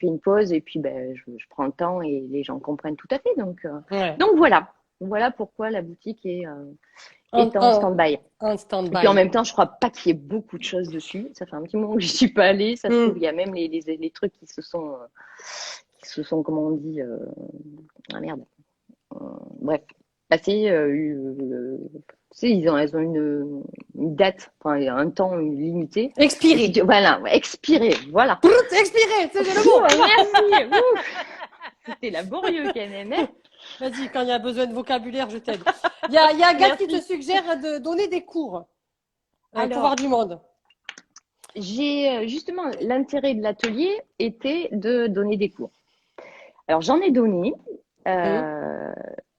fais une pause et puis ben je prends le temps et les gens comprennent tout à fait. ouais. Donc voilà pourquoi la boutique En, est en en, stand-by. en Et puis en stand-by. même temps, je crois pas qu'il y ait beaucoup de choses dessus. Ça fait un petit moment que je suis pas allée. Ça se trouve, Hmm. il y a même les trucs qui se sont, comment on dit, ah merde. Bref, passé. Tu sais, elles ont une date, enfin un temps limité. Et si Expiré. voilà, ouais, expiré, voilà. Brut, expiré, c'est le Pfff, mot. merci. Ouf, c'était laborieux quand même. Hein. Vas-y, quand il y a besoin de vocabulaire, je t'aide. Il y a Agathe qui te Merci. suggère de donner des cours pour voir Alors, du monde. j'ai justement l'intérêt de l'atelier était de donner des cours. Alors j'en ai donné, Hmm. euh,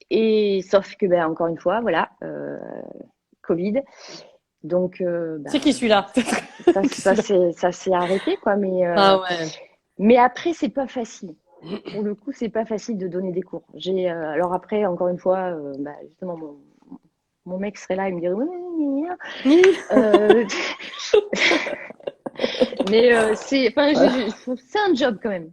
et sauf que ben encore une fois, voilà, Covid, donc C'est qui celui-là? Qui celui-là ça s'est arrêté quoi. Ah ouais. Mais après c'est pas facile. Pour le coup, c'est pas facile de donner des cours. Alors après encore une fois, justement mon mec serait là, il me dirait ouais, euh, mais c'est un job quand même.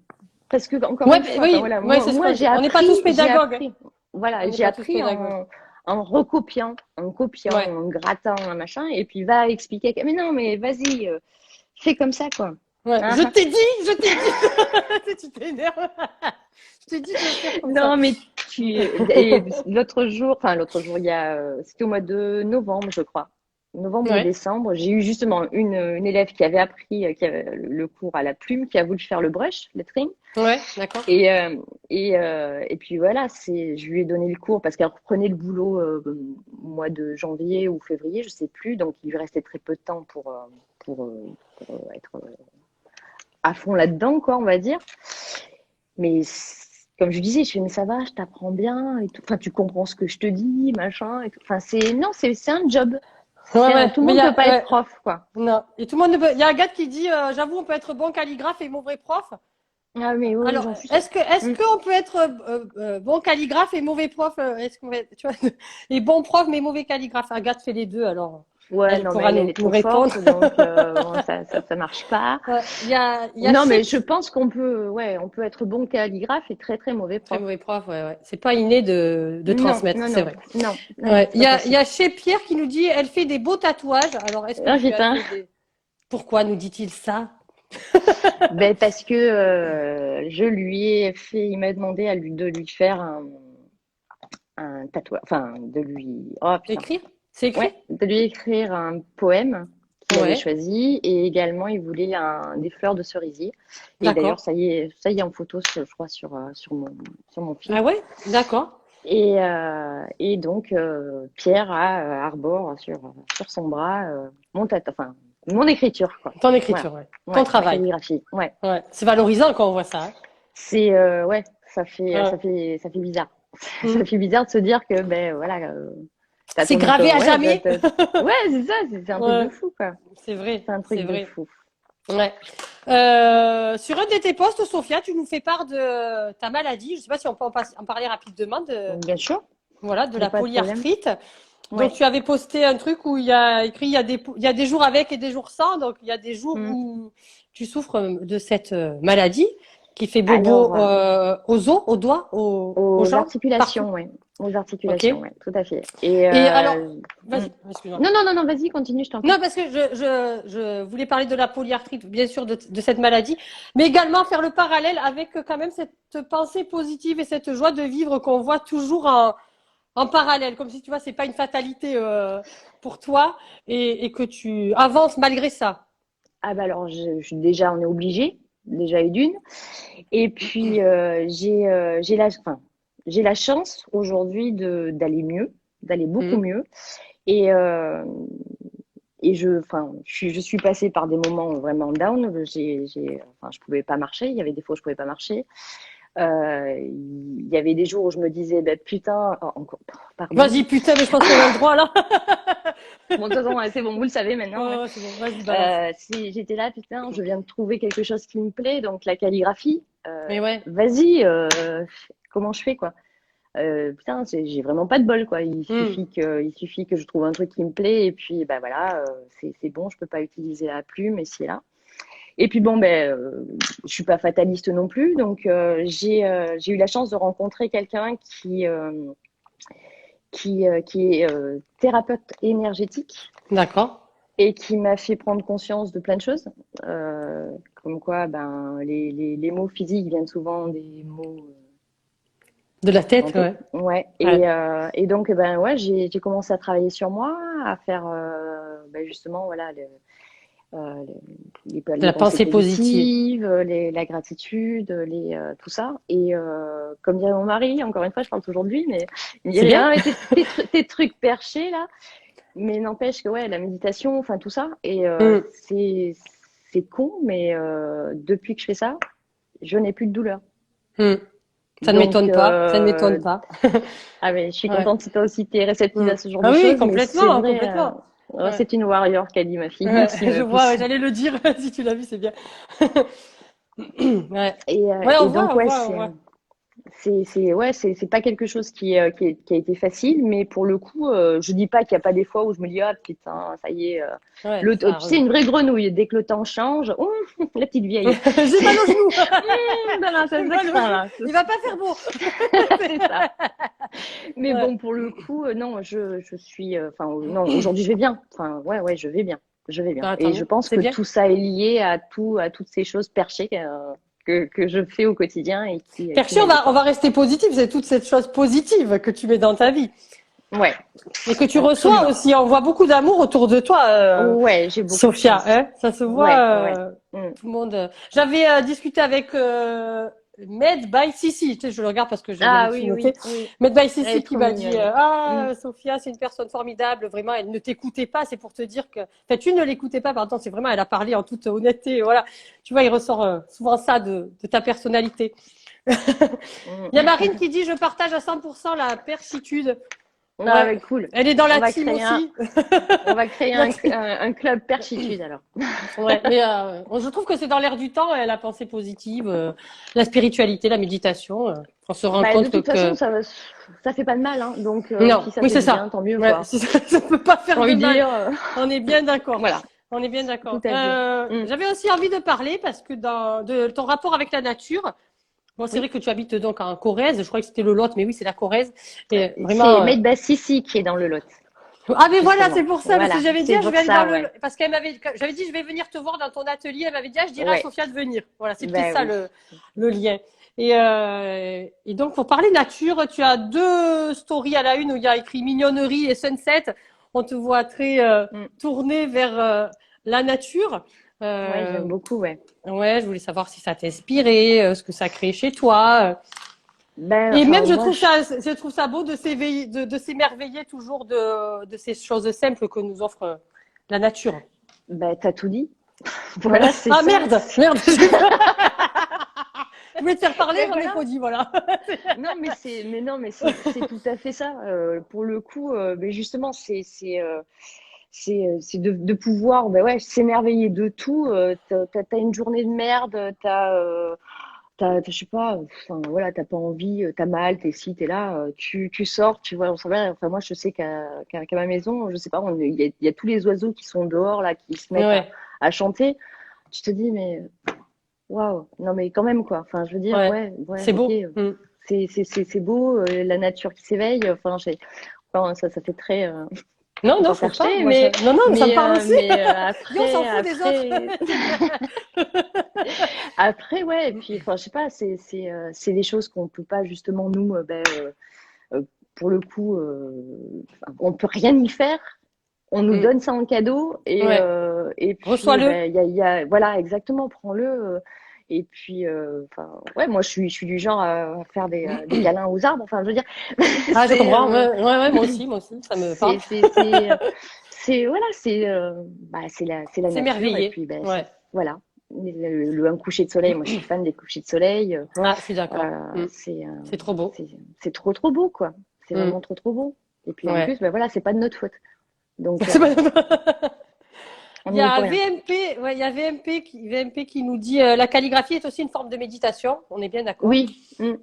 Parce que, encore Ouais, une fois, enfin, oui, voilà, ouais, c'est ce moi qu'on dit. On n'est pas tous pédagogues. voilà, On n'est j'ai pas tous appris pédagogues. en recopiant, en copiant, Ouais, en grattant, un machin, et puis va expliquer. Mais non, mais vas-y, fais comme ça, quoi. ouais. Hein. Je t'ai dit. Tu t'énerves. Je t'ai dit de le faire comme ça. Non, mais et l'autre jour, c'était au mois de novembre, je crois. Novembre ou Ouais, décembre, j'ai eu justement une élève qui avait appris le cours à la plume, qui a voulu faire le brush, le trim. ouais, d'accord. Et, et puis voilà, je lui ai donné le cours parce qu'elle reprenait le boulot au mois de janvier ou février, je sais plus. Donc il lui restait très peu de temps pour, être à fond là-dedans, quoi, on va dire. Mais comme je disais, je fais, mais ça va, je t'apprends bien et tout. Enfin, tu comprends ce que je te dis, machin et tout. Enfin, non, c'est un job. Ouais, ouais. Tout le Mais monde peut pas être ouais. prof, quoi. Non. Et tout le monde ne peut. Il y a un gars qui dit, j'avoue, on peut être bon calligraphe et mauvais prof. Ah, mais oui, Alors, j'en suis sûre. est-ce Mm. qu'on peut être bon calligraphe et mauvais prof? Est-ce qu'on va, tu vois, et bon prof mais mauvais calligraphe? Agathe fait les deux, alors Ouais, elle non, mais pourra elle est nous trop répondre. forte, donc bon, ça marche pas. Ouais. Il y a Non, mais Shep, je pense qu'on peut, ouais, on peut être bon calligraphe et très très mauvais très prof. mauvais prof, ouais, ouais. C'est pas inné de Non, transmettre, non, c'est non, vrai. non, non, non, Ouais. c'est pas Il y possible. a chez Pierre qui nous dit, elle fait des beaux tatouages. Alors, est-ce que Ah tu as putain. fait des... Pourquoi nous dit-il ça? Ben parce que je lui ai fait, il m'a demandé de lui faire un tatouage, enfin de lui, oh putain, Écrire? C'est écrit? ouais, de lui écrire un poème qu'il avait Ouais, choisi et également il voulait des fleurs de cerisier. Et d'ailleurs d'accord. ça y est en photo, je crois sur mon Ah fil. ouais, d'accord. Et donc, Pierre arbore sur son bras enfin, mon écriture, quoi. Ton Voilà. écriture, ouais. Ton Ouais, ma travail. calligraphie. Ouais. Ouais. C'est valorisant quand on voit ça, hein. Ouais, Ouais. ça fait bizarre. Hmm. Ça fait bizarre de se dire que, ben voilà, t'as C'est gravé à ouais, jamais. ouais, c'est ça, c'est un truc de Ouais, fou, quoi. c'est vrai, C'est un c'est truc de vrai. fou. Ouais. Sur un de tes posts, Sophia, tu nous fais part de ta maladie. Je ne sais pas si on peut en parler rapidement Bien sûr, voilà, de y a la pas de problème. polyarthrite. Donc, Ouais. tu avais posté un truc où il y a écrit il y a des jours avec et des jours sans. Donc, il y a des jours Mm. où tu souffres de cette maladie qui fait bobo Alors, aux os, aux doigts, aux aux jambes, partout. articulations, ouais. Aux OK. articulations, ouais, tout à fait. Et Et alors, mm. vas-y, excuse-moi. Non, non, non, non, vas-y, continue, je t'en Non, prie. parce que je voulais parler de la polyarthrite, bien sûr, de cette maladie, mais également faire le parallèle avec quand même cette pensée positive et cette joie de vivre qu'on voit toujours en parallèle, comme si tu vois, c'est pas une fatalité pour toi et que tu avances malgré ça. Ah bah alors, déjà, on est obligé, déjà et d'une. Et puis, enfin, j'ai la chance aujourd'hui d'aller mieux, d'aller beaucoup Mhm. mieux. Et, enfin, je suis passée par des moments vraiment down. Enfin, je pouvais pas marcher. Il y avait des fois où je pouvais pas marcher. Il y avait des jours où je me disais, bah, putain, oh, encore, pardon. Vas-y, putain, mais je pense qu'on a le droit là. Bon, de toute façon, c'est bon, vous le savez maintenant. Ouais. Ouais, c'est bon, vas-y, balance. J'étais là, putain, je viens de trouver quelque chose qui me plaît, donc la calligraphie. Mais ouais. Vas-y, comment je fais, quoi? Putain, j'ai vraiment pas de bol, quoi. Hmm. Il suffit que je trouve un truc qui me plaît, et puis, bah voilà, c'est bon, je peux pas utiliser la plume, et c'est là. Et puis bon, ben, je suis pas fataliste non plus, donc j'ai eu la chance de rencontrer quelqu'un qui est thérapeute énergétique D'accord. et qui m'a fait prendre conscience de plein de choses, comme quoi, ben, les mots physiques viennent souvent des mots De la tête, mentaux. ouais. Ouais. Ouais. Et donc, ben ouais, j'ai commencé à travailler sur moi, à faire ben, justement, voilà, euh, De les la pensées pensée positive. positives, la gratitude, tout ça. Et comme dirait mon mari, encore une fois, je parle toujours de lui, mais il me C'est dirait, bien? ah, mais tes trucs perchés là. Mais n'empêche que ouais, la méditation, enfin tout ça. Et Hmm. c'est con, mais depuis que je fais ça, je n'ai plus de douleur. Hmm. Ça ne Donc, m'étonne pas. Ça ne m'étonne pas. ah mais je suis Ouais. contente si toi aussi t'es réceptive Hmm. à ce genre Ah de oui, choses. Mais c'est complètement, vrai, complètement. Ouais. c'est une warrior qu'a dit ma fille. Ouais, Merci je ma vois, ouais, pousse. j'allais le dire, si tu l'as vu, c'est bien. Ouais. Ouais, Et donc ouais, on voit. c'est pas quelque chose qui a été facile, mais pour le coup, je dis pas qu'il y a pas des fois où je me dis, ah putain, ça y est, Ouais, ça tu sais, arrive. une vraie grenouille, dès que le temps change, oh, la petite vieille. J'ai mal au genou. Non, non, ça J'ai se mal au craint, genou. là. Il va pas faire beau. C'est ça. Mais Ouais. bon, pour le coup, non, je suis, enfin, non, aujourd'hui, je vais bien. Enfin, ouais, je vais bien. Je vais bien. Ah, tant Et je mieux. pense C'est que bien. tout ça est lié à toutes ces choses perchées que je fais au quotidien et qui Perché, m'aident, on quoi. va rester positif. C'est toute cette chose positive que tu mets dans ta vie Ouais, et que tu reçois absolument. aussi. On voit beaucoup d'amour autour de toi, Ouais, j'ai beaucoup de Sophia. chance. Hein, ça se voit. Ouais. Mm. Tout le monde. J'avais discuté avec Med by Sissi. Tu sais, je le regarde parce que je l'avais Ah dessus oui, noté. oui, oui. Med by Elle Sissi est qui trop m'a dit mignonne. Mm. ah Sophia, c'est une personne formidable. Vraiment, elle ne t'écoutait pas. C'est pour te dire que. Enfin, tu ne l'écoutais pas. Pardon, c'est vraiment. Elle a parlé en toute honnêteté. Voilà. Tu vois, il ressort souvent ça de ta personnalité. Il y a Mm. Marine qui dit je partage à 100% la persitude. Ouais, Ouais. ouais, cool. Elle est dans On la va team créer un, aussi. on va créer La un, team. un club perchitude alors. Ouais, mais je trouve que c'est dans l'air du temps, la pensée positive, la spiritualité, la méditation. On se rend Bah, de compte toute façon, que ça fait pas de mal, hein. Donc, non, si ça oui fait c'est du bien, ça. tant mieux, Ouais, quoi. ça peut pas J'ai faire de envie de mal. dire, On est bien d'accord. voilà, On est bien tout d'accord. à fait. Mm. J'avais aussi envie de parler parce que de ton rapport avec la nature. Bon, c'est vrai Oui, que tu habites donc en Corrèze. Je crois que c'était le Lot, mais oui, c'est la Corrèze. Et c'est vraiment. Maid Bassissi qui est dans le Lot, Ah mais voilà, c'est justement. pour ça, parce que Voilà, j'avais dit c'est ah, je pour vais aller dans ça, le ouais. parce qu'elle m'avait j'avais dit je vais venir te voir dans ton atelier, elle m'avait dit ah, je dirais à Ouais, Sophia de venir. Voilà, c'est peut-être bah ça oui. le lien. Et donc pour parler nature, tu as deux stories à la une où il y a écrit mignonnerie et sunset. On te voit très Mm. tourné vers la nature. Ouais, Euh, j'aime beaucoup, ouais. ouais, je voulais savoir si ça t'inspirait, ce que ça crée chez toi. Ben, Et même enfin, moi, je trouve ça beau de s'éveiller, de s'émerveiller toujours de ces choses simples que nous offre la nature. ben, t'as tout dit. Voilà, c'est Ah ça. merde, merde. Je voulais te faire parler, Ben j'en ai voilà. pas dit, voilà. Non, non, mais c'est tout à fait ça. Pour le coup, ben justement, c'est de pouvoir, ben ouais, s'émerveiller de tout. T'as une journée de merde, je sais pas, enfin voilà, t'as pas envie, t'as mal, t'es ci, t'es là, tu sors, tu vois, on s'en va. Enfin moi, je sais qu'à ma maison, je sais pas, il y a tous les oiseaux qui sont dehors là, qui se mettent Ouais, à chanter. Tu te dis mais waouh, non mais quand même quoi. Enfin, je veux dire, ouais, ouais, c'est ok, beau. Mm. c'est beau, la nature qui s'éveille. Enfin, ça fait très Non, non, pas faut pas. perché, Moi, non, non, ça me parle aussi. Dis, on s'en fout des autres. après, ouais. Et puis, enfin, je sais pas, c'est des choses qu'on peut pas justement nous, pour le coup, on peut rien y faire. On nous Mm. donne ça en cadeau Ouais, et puis reçois-le. ben voilà exactement, prends-le. Et puis, enfin, ouais, moi je suis du genre à faire des câlins aux arbres. Enfin, je veux dire, Ah, je c'est comprends. Ouais, ouais, ouais, moi aussi, ça me parle. c'est c'est c'est voilà, c'est la C'est nature et merveilleux. puis ben Ouais. voilà. Un coucher de soleil, moi je suis fan des couchers de soleil. Ah, je suis d'accord. Mm. C'est C'est trop beau. c'est trop beau quoi. C'est Mm. vraiment trop beau. Et puis en Ouais. plus, ben voilà, c'est pas de notre faute. Donc C'est pas- on Il y n'y est a pour rien. VMP, ouais, il y a VMP qui nous dit la calligraphie est aussi une forme de méditation. On est bien d'accord. Oui, C'est vrai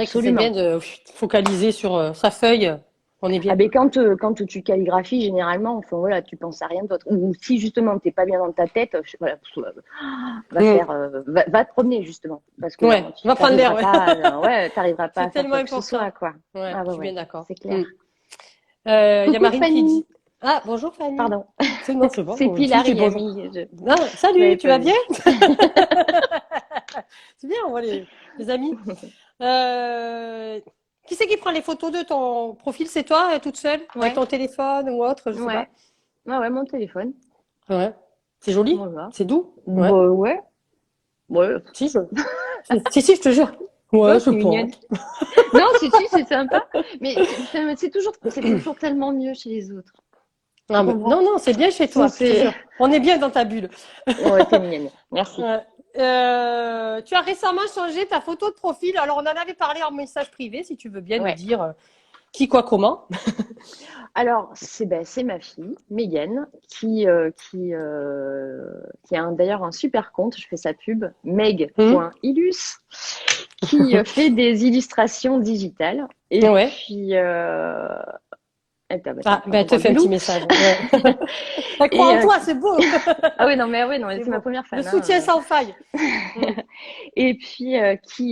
que c'est bien absolument. de focaliser sur sa feuille. On est Ah bien. ben quand tu calligraphies, généralement, enfin voilà, tu penses à rien d'autre. Ou si justement t'es pas bien dans ta tête, voilà, Mm. va te promener justement, parce que Ouais, non, on va prendre l'air. Ouais. t'arriveras pas C'est à faire tellement quoi que ce soit, important. quoi. Ouais, Ah je suis ouais, bien d'accord. c'est clair. Mm. Il y a Coucou Marine qui Fanny, dit. Ah, bonjour Fanny. pardon, Non, c'est bon. c'est Moi aussi, je dis Pilari, bonjour. ami, Ah, je l'avais salut, tu pas vas vu. bien? C'est bien, on voit les amis. Euh, qui c'est qui prend les photos de ton profil? C'est toi, toute seule, avec Ouais, ton téléphone ou autre, je sais pas. ouais, ouais, mon téléphone, Ouais. C'est joli, voilà. c'est doux. Ouais. Bah ouais, ouais, Si, si, je te jure. Ouais, ouais, je c'est mignonne. pense. Non, si, c'est sympa, mais c'est toujours tellement mieux chez les autres. Tu Non, mais, comprends? non, non, c'est bien chez toi, je te C'est, jure. On est bien dans ta bulle. ouais, t'es mignonne. Merci. Ouais. Tu as récemment changé ta photo de profil. Alors, on en avait parlé en message privé, si tu veux bien nous Ouais. dire qui, quoi, comment. Alors, c'est ma fille, Megan, qui a d'ailleurs un super compte. Je fais sa pub, Hum. meg.ilus. qui fait des illustrations digitales. Et Ouais. puis, Ah, t'as ben, elle te encore fait du un petit loup. message. Ouais. Elle croit Et, en toi, c'est beau. ah oui, non, mais C'est c'est ma beau. première Le fan. soutien sans faille. Mm. Et puis,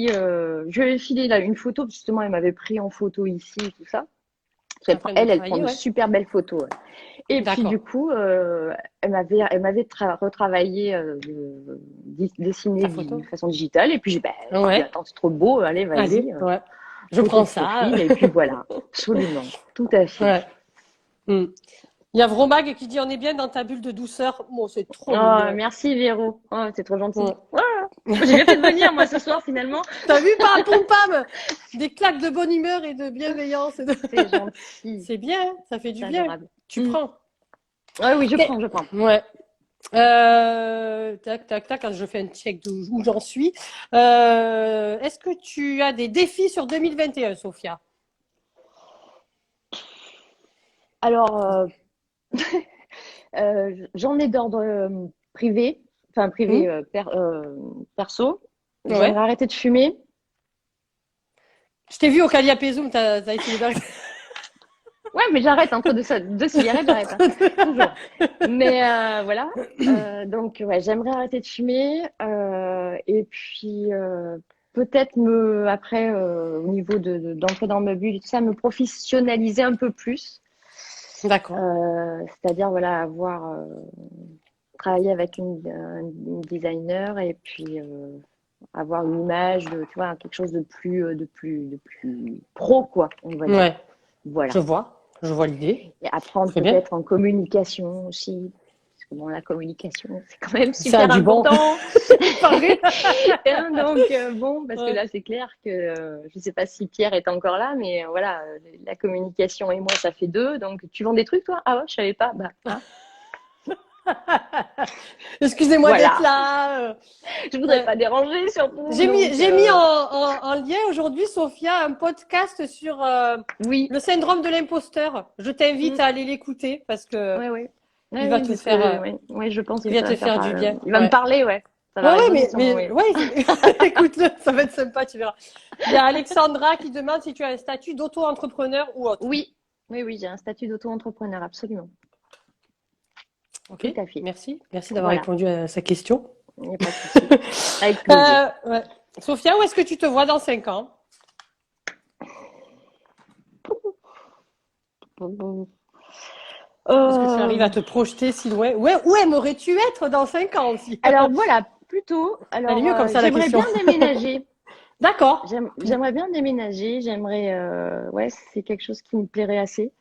je lui ai filé là une photo, justement, elle m'avait pris en photo ici, tout ça. Parce En train de elle prend travailler, de ouais. super belles photos. Ouais. Et puis, D'accord. du coup, elle m'avait retravaillé, dessiné Ta de photo. façon digitale. Et puis, j'ai dit, Ouais. attends, c'est trop beau, allez, Allez, vas-y, ouais. Je photo prends de ça. profil. Et puis voilà, absolument, tout à fait. Ouais. Mm. Il y a Vromag qui dit on est bien dans ta bulle de douceur. Bon, c'est trop Oh, mignon. merci Véro, oh, c'est trop gentil. Ouais. Voilà. J'ai bien fait de venir, moi, ce soir, finalement. T'as vu, pam, poum, pam, des claques de bonne humeur et de bienveillance. C'est gentil, C'est bien, hein, ça fait du c'est bien. adorable. Tu prends. Ouais, oui, je Ok. prends, je prends. Ouais. Tac, tac, tac, quand je fais un check de où j'en suis. Est-ce que tu as des défis sur 2021, Sophia? Alors, j'en ai d'ordre privé, enfin privé Hmm. perso. Ouais. J'aimerais arrêter de fumer. Je t'ai vu au Caliapézoum, t'as essayé d'arrêter. Ouais, mais j'arrête entre deux cigarettes, j'arrête, hein. Toujours. Mais voilà. Donc, ouais, j'aimerais arrêter de fumer. Et puis, peut-être après, au niveau d'entrer dans ma bulle et tout ça, me professionnaliser un peu plus. D'accord. C'est-à-dire, voilà, travailler avec une designer et puis avoir une image tu vois, quelque chose de plus pro, quoi, on va dire. Ouais, Voilà. je vois. Je vois l'idée. Et apprendre Très bien. peut-être en communication aussi. Parce que bon, la communication, c'est quand même Ça a super du bon. important. Pareil. Donc, bon, parce que Ouais. là, c'est clair que je ne sais pas si Pierre est encore là, mais voilà, la communication et moi, ça fait deux. Donc, tu vends des trucs, toi? Ah ouais, je savais pas. Bah, hein, Excusez-moi d'être voilà. là. Je voudrais Ouais. pas déranger, surtout. J'ai mis en lien aujourd'hui, Sophia, un podcast sur Oui. le syndrome de l'imposteur. Je t'invite Mm. à aller l'écouter parce que Ouais, ouais. il Ouais, va oui, te parce faire, que ouais, je pense il que va ça va te me faire faire du bien. il va me Ouais. parler, ouais. Ça Ouais, va ouais, résonner sur moi, mais oui. ouais, écoute-le, ça va être sympa, tu verras. Il y a Alexandra qui demande si tu as un statut d'auto-entrepreneur ou autre. Oui, oui, oui, j'ai un statut d'auto-entrepreneur, absolument. Ok, Tout à fait. merci. Merci d'avoir Voilà, répondu à sa question. il n'y a pas de souci. Avec plaisir. Ouais. Sophia, où est-ce que tu te vois dans 5 ans? Est-ce que tu arrives à Euh, te projeter si loin? Ouais, où aimerais-tu être dans 5 ans aussi? alors voilà, plutôt. Elle est Alors mieux comme ça la j'aimerais question. bien déménager. D'accord. J'aimerais bien déménager. Ouais, c'est quelque chose qui me plairait assez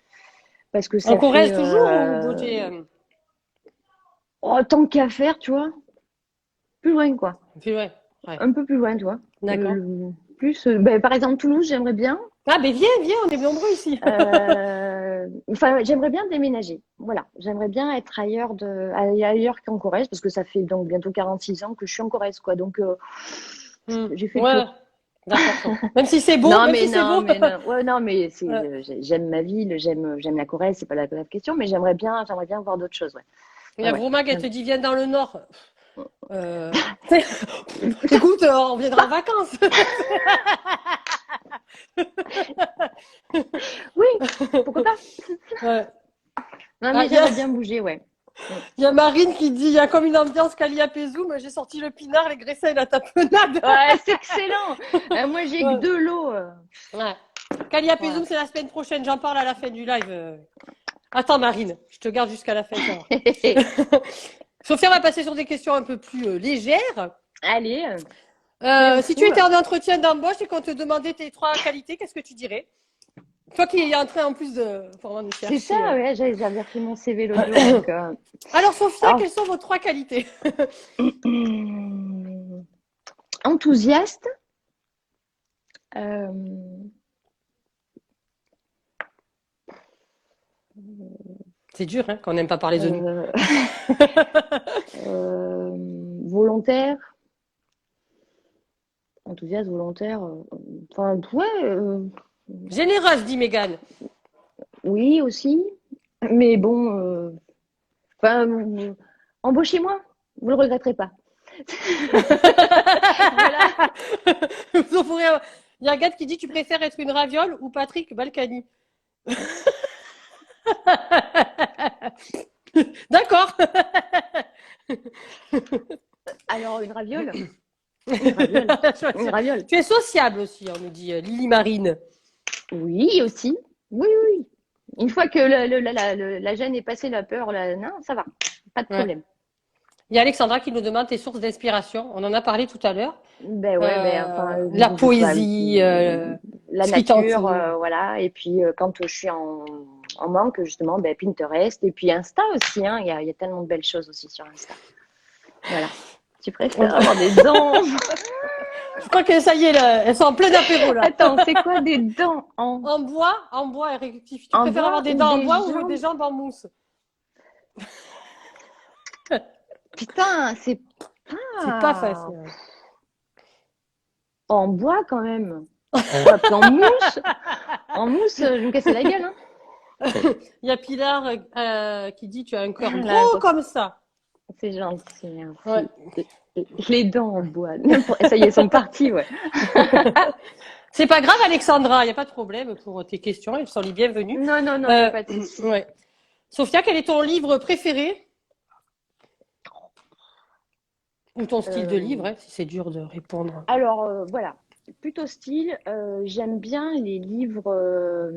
parce que En ça fait Corrèze toujours ou Gauthier? tant qu'à faire, tu vois, plus loin quoi. Puis ouais, ouais. Un peu plus loin, tu vois. D'accord. Plus, par exemple, Toulouse, j'aimerais bien. Ah, ben viens, viens, on est nombreux ici. Enfin, j'aimerais bien déménager. Voilà, j'aimerais bien être ailleurs qu'en Corrèze, parce que ça fait donc bientôt 46 ans que je suis en Corrèze, quoi. Donc, j'ai fait le Ouais, tour. d'accord. Même si c'est beau, Non, même mais si c'est non, beau. mais non. Ouais, non, mais Ouais. j'aime ma ville, j'aime la Corrèze, c'est pas la question, mais j'aimerais bien voir d'autres choses, ouais. Il y Ouais, a ouais. Vromag, elle te dit viens dans le nord. Euh, Écoute, on viendra en vacances. Oui, pourquoi pas? Ouais. Non, Ah, mais j'aimerais bien bouger, ouais. Mm. il y a Marine qui dit il y a comme une ambiance Caliapézoum. J'ai sorti le pinard, les graissins et la tapenade. Ouais, c'est excellent. Moi, j'ai que Ouais. de l'eau. Ouais. Voilà. Caliapézoum, c'est la semaine prochaine. J'en parle à la fin du live. Attends, Marine, je te garde jusqu'à la fin. Ça va. Sophia, on va passer sur des questions un peu plus légères. Allez, soyons Si tu fous. étais en entretien d'embauche et qu'on te demandait tes 3 qualités, qu'est-ce que tu dirais? Toi qui es en train en plus de vraiment de C'est ça, chercher. ouais, j'avais refait mon CV l'autre jour, donc. Alors, Sophia, Alors, quelles sont vos 3 qualités? enthousiaste, euh, C'est dur, hein, quand on n'aime pas parler de nous. euh, volontaire, enthousiaste, volontaire. Enfin, ouais, Généreuse, dit Mégane. oui aussi. Mais bon, enfin, embauchez-moi, vous le regretterez pas. Voilà. Vous pourrez- Il y a un gars qui dit tu préfères être une raviole ou Patrick Balkany. D'accord. Alors, une raviole? Une raviole. Une raviole. Tu es sociable aussi, on nous dit Lily Marine. Oui, aussi. Oui, oui, oui. Une fois que la gêne est passée, la peur, non, ça va. Pas de Ouais. problème. Il y a Alexandra qui nous demande tes sources d'inspiration. On en a parlé tout à l'heure. Ben ouais, ben enfin, La bah, poésie, la ce qui nature, t'entoure. voilà. Et puis quand je suis en manque, justement, ben, Pinterest et puis Insta aussi. Hein. Il y a tellement de belles choses aussi sur Insta. Voilà. Tu préfères avoir des dents? Je crois que ça y est, là, elles sont en plein apéro là. Attends, c'est quoi des dents En bois, elle rectifie. Tu en préfères avoir bois des ou dents en des bois ou jambes? des jambes en mousse? Putain, c'est C'est pas pas facile. en bois quand même. Ouais, puis en mousse, je vais me casser la gueule. Hein. Il y a Pilar qui dit tu as un cœur Ah là, gros comme ça. c'est gentil, merci. Ouais. Les dents en bois. Ça y est, elles sont parties, ouais. C'est pas grave, Alexandra, il n'y a pas de problème pour tes questions, elles sont les bienvenues. Non, non, non, il n'y a pas de souci. Ouais. Sophia, quel est ton livre préféré? Ou ton style de livre, hein, si c'est dur de répondre. Alors, voilà, plutôt style. J'aime bien les livres,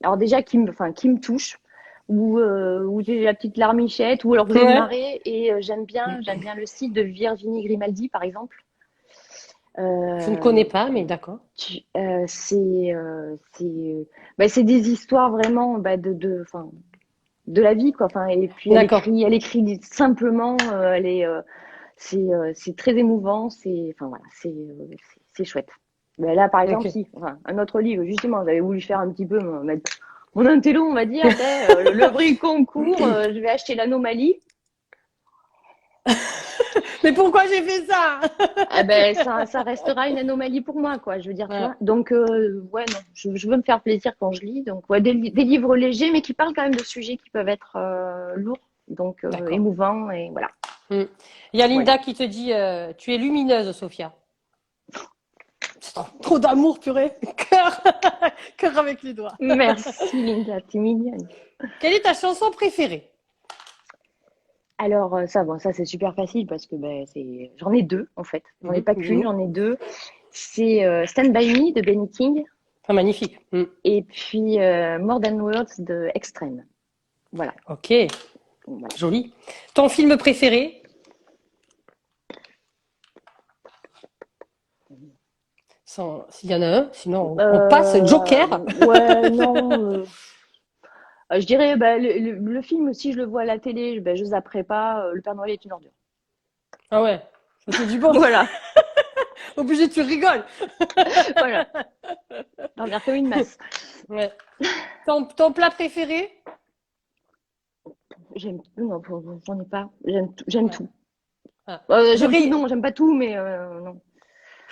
alors déjà qui me touchent, où j'ai la petite larmichette, ou alors vous allez me Ouais. marrer. Et j'aime bien le style de Virginie Grimaldi, par exemple. Je ne Euh, connais pas, mais d'accord. bah, c'est des histoires vraiment bah, enfin, de la vie, quoi. Enfin, et puis D'accord. elle écrit simplement. C'est très émouvant. Enfin voilà, c'est chouette. Mais là, par exemple, Ok. si, enfin, un autre livre, justement, j'avais voulu faire un petit peu mon intello, on va dire, le bris concours. Je vais acheter l'Anomalie. Mais pourquoi j'ai fait ça? Ah ben, ça restera une anomalie pour moi, quoi. Je veux dire, tu Ouais, vois. Donc, ouais, non, je veux me faire plaisir quand je lis. Donc, ouais, des livres légers, mais qui parlent quand même de sujets qui peuvent être lourds, donc d'accord. émouvants, et voilà. Hmm. Il y a Voilà. Linda qui te dit tu es lumineuse, Sophia. C'est trop d'amour, purée. Cœur. Cœur avec les doigts. Merci, Linda, t'es mignonne. Quelle est ta chanson préférée? Alors, bon, ça c'est super facile parce que ben, j'en ai deux, en fait. J'en ai pas qu'une, Dis-nous. j'en ai deux. C'est Stand By Me de Benny King Ah, magnifique. et puis More Than Words de Extreme. Voilà. Ok, Voilà. joli. Ton film préféré? S'il y en a un, sinon on passe. Joker. Ouais, non. Je dirais, bah, le film, si je le vois à la télé, je zapperai pas. Le Père Noël est une ordure. Ah ouais, ça c'est du bon. Voilà, Obligé, tu rigoles. voilà. Dormir comme une masse. Ouais. Ton plat préféré? Non, j'en ai pas. J'aime Ouais. tout. Ah. J'aime tout, non, j'aime pas tout, mais non.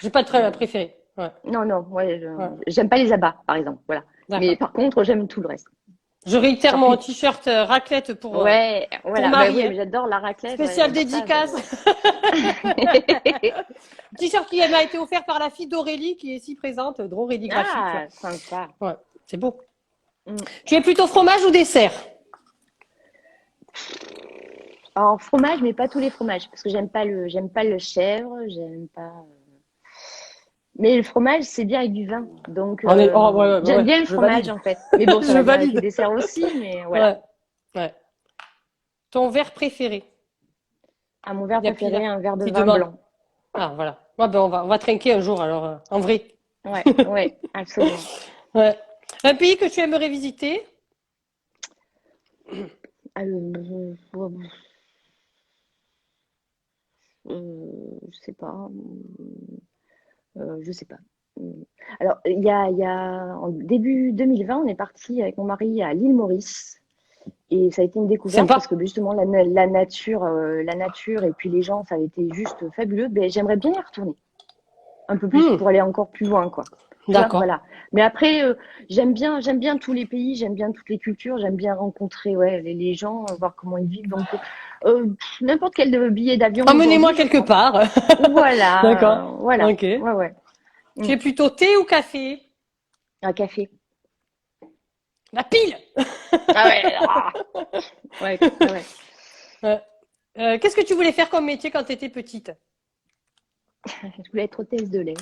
J'ai pas de plat préféré. Ouais. Non, non, ouais, Ouais. j'aime pas les abats, par exemple. Voilà. Mais D'accord. par contre, j'aime tout le reste. Je réitère mon Charcuterie. t-shirt raclette Ouais, pour voilà. Bah Marie. oui, Hein. mais j'adore la raclette. Ouais, Spéciale j'adore ça. dédicace. T-shirt qui m'a été offert par la fille d'Aurélie qui est ici présente, d'Aurélie Graphique. Ah, sympa. Ouais, c'est beau. Mm. Tu es plutôt fromage ou dessert? Alors, fromage, mais pas tous les fromages, parce que j'aime pas le chèvre, j'aime pas. Mais le fromage, c'est bien avec du vin. Donc, Oh, ouais, j'aime ouais, bien le je fromage, valide. en fait. Mais bon, ça Je va bien avec les valide. desserts aussi, mais voilà. Ouais, ouais. Ton verre préféré? À mon verre Il y a Pilar préféré, un verre de qui vin demande. blanc. Ah, voilà. Ouais, ben on va trinquer un jour, alors, en vrai. Ouais, ouais, absolument. Ouais. Un pays que tu aimerais visiter? Je sais pas. Je sais pas. Alors, en début 2020, on est parti avec mon mari à l'île Maurice. Et ça a été une découverte parce Sympa. que justement, la nature et puis les gens, ça a été juste fabuleux. Mais j'aimerais bien y retourner un peu plus Hmm. pour aller encore plus loin, quoi. Tu vois, D'accord. voilà. Mais après, j'aime bien tous les pays, j'aime bien toutes les cultures, j'aime bien rencontrer ouais, les gens, voir comment ils vivent. Donc, n'importe quel billet d'avion Emmenez-moi aujourd'hui, je quelque prends. part. Voilà, D'accord. voilà. Ok. Ouais, ouais. Tu Mm. es plutôt thé ou café? Un café. La pile! Ah ouais, ah. Ouais, ouais, ouais. Ouais. Qu'est-ce que tu voulais faire comme métier quand tu étais petite? Je voulais être hôtesse de l'air.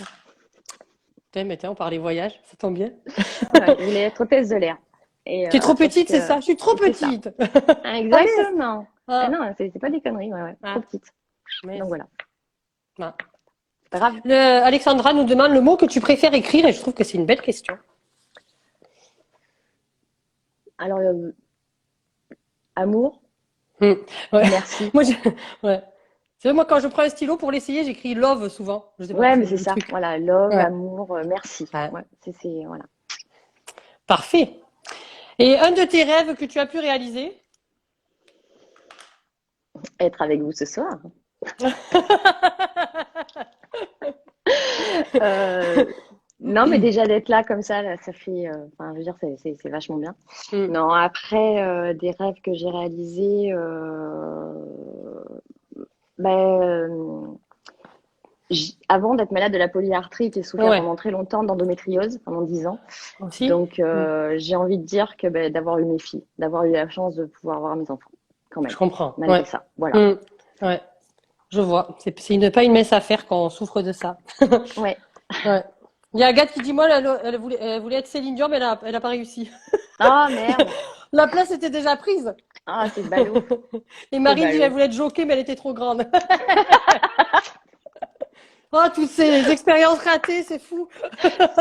Tiens, mais tiens, on parlait voyage, ça tombe bien. Ouais, je voulais être hôtesse de l'air. Tu es trop Sauf petite, c'est que ça? Je suis trop c'est ça. petite. Allez! Exactement. Ah Ah, non, c'est pas des conneries, ouais, ouais. Trop ah, petite. mais Donc voilà. ah. C'est pas grave. Alexandra nous demande le mot que tu préfères écrire et je trouve que c'est une belle question. Alors, amour, Hmm. Ouais. merci. Moi, ouais. C'est vrai, moi, quand je prends un stylo pour l'essayer, j'écris love souvent. Je sais pas, Ouais, mais c'est c'est le ça. truc. Voilà, love, Ouais. amour, merci. Ouais. Ouais, voilà. Parfait. Et un de tes rêves que tu as pu réaliser? Être avec vous ce soir. Euh, non, mais déjà d'être là comme ça, là, ça fait. Enfin, je veux dire, c'est vachement bien. Hmm. Non, après, des rêves que j'ai réalisés, ben, avant d'être malade de la polyarthrite, j'ai souffert Ouais. pendant très longtemps d'endométriose, pendant 10 ans. Aussi? Donc, Hmm. j'ai envie de dire que ben, d'avoir eu mes filles, d'avoir eu la chance de pouvoir avoir mes enfants, quand Je même, comprends. malgré Ouais. ça. Voilà. Hmm. Ouais. Je vois. Pas une mince affaire quand on souffre de ça. Ouais. Ouais. Il y a Agathe qui dit, moi, elle voulait être Céline Dion, mais elle a pas réussi. Ah, merde. La place était déjà prise. Ah, c'est ballot. Et C'est Marine dit, elle ballot. voulait être jockey, mais elle était trop grande. Oh, toutes ces expériences ratées, c'est fou.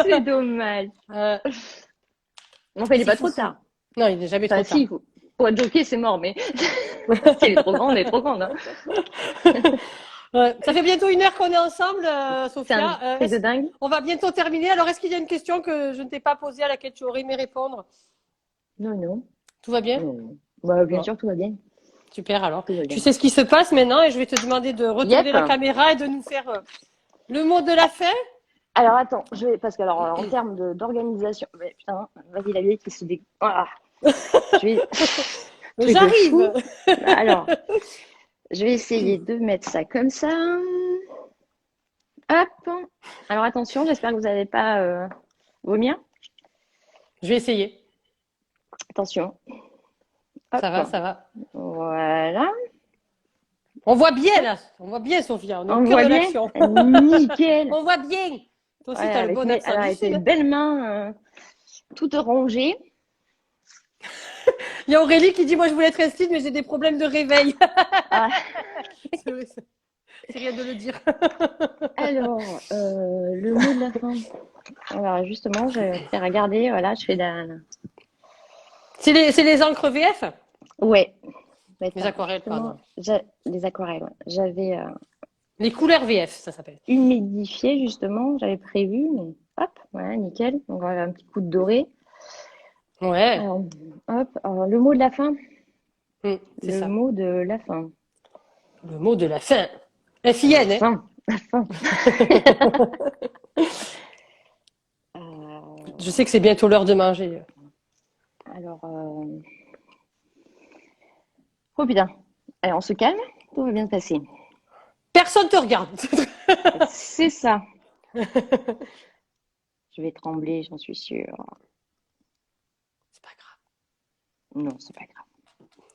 C'est dommage. Euh, Enfin, il n'est c'est pas fou, trop fou. tard. Non, il n'est jamais Enfin, trop si, tard. pour être jockey, c'est mort, mais si elle est trop grande, elle est trop grande. Hein. Ouais. Ça fait bientôt 1 heure qu'on est ensemble, C'est un Sophia. truc de dingue. On va bientôt terminer. Alors, est-ce qu'il y a une question que je ne t'ai pas posée à laquelle tu aurais aimé répondre? Non, non. Tout va bien? Non. Bah, bien Bon, sûr, tout va bien. super alors. Tout va Tu bien. sais ce qui se passe maintenant et je vais te demander de retourner Yep. la caméra et de nous faire le mot de la fin. Alors, attends, parce que, alors, en termes d'organisation, mais putain, vas-y, la vieille qui se dé... Ah, je vais... Truc de J'arrive. fou. Alors, je vais essayer de mettre ça comme ça. Hop. Alors, attention, j'espère que vous n'allez pas vomir. Je vais essayer. Attention. Ça va, Hop. ça va. Voilà. On voit bien là. On voit bien, Sophia. On est au On cœur voit de bien? l'action. Nickel. On voit bien. Toi Ouais, aussi, tu as le bon accent alors, du avec mes Sud. belles mains toutes rongées. Il y a Aurélie qui dit, moi, je voulais être Estine, mais j'ai des problèmes de réveil. Ah, C'est vrai, c'est rien de le dire. alors, le mot de la fin. Alors, justement, je vais te faire regarder. Voilà, je fais C'est les encres VF? Ouais. Bah, Les tiens, aquarelles, justement, pardon. les aquarelles. Ouais. J'avais Les couleurs VF, ça s'appelle. humidifié, justement. J'avais prévu, mais hop, voilà, nickel. Donc, on va avoir un petit coup de doré. Ouais, Alors, hop, alors, le mot de la fin. c'est Le ça. mot de la fin. Le mot de la fin. La FIN, hein? fin. La fin. Euh, Je sais que c'est bientôt l'heure de manger. alors, oh putain. Allez, on se calme. Tout va bien se passer. Personne te regarde. C'est ça. Je vais trembler, j'en suis sûre. C'est pas grave. Non, c'est pas grave.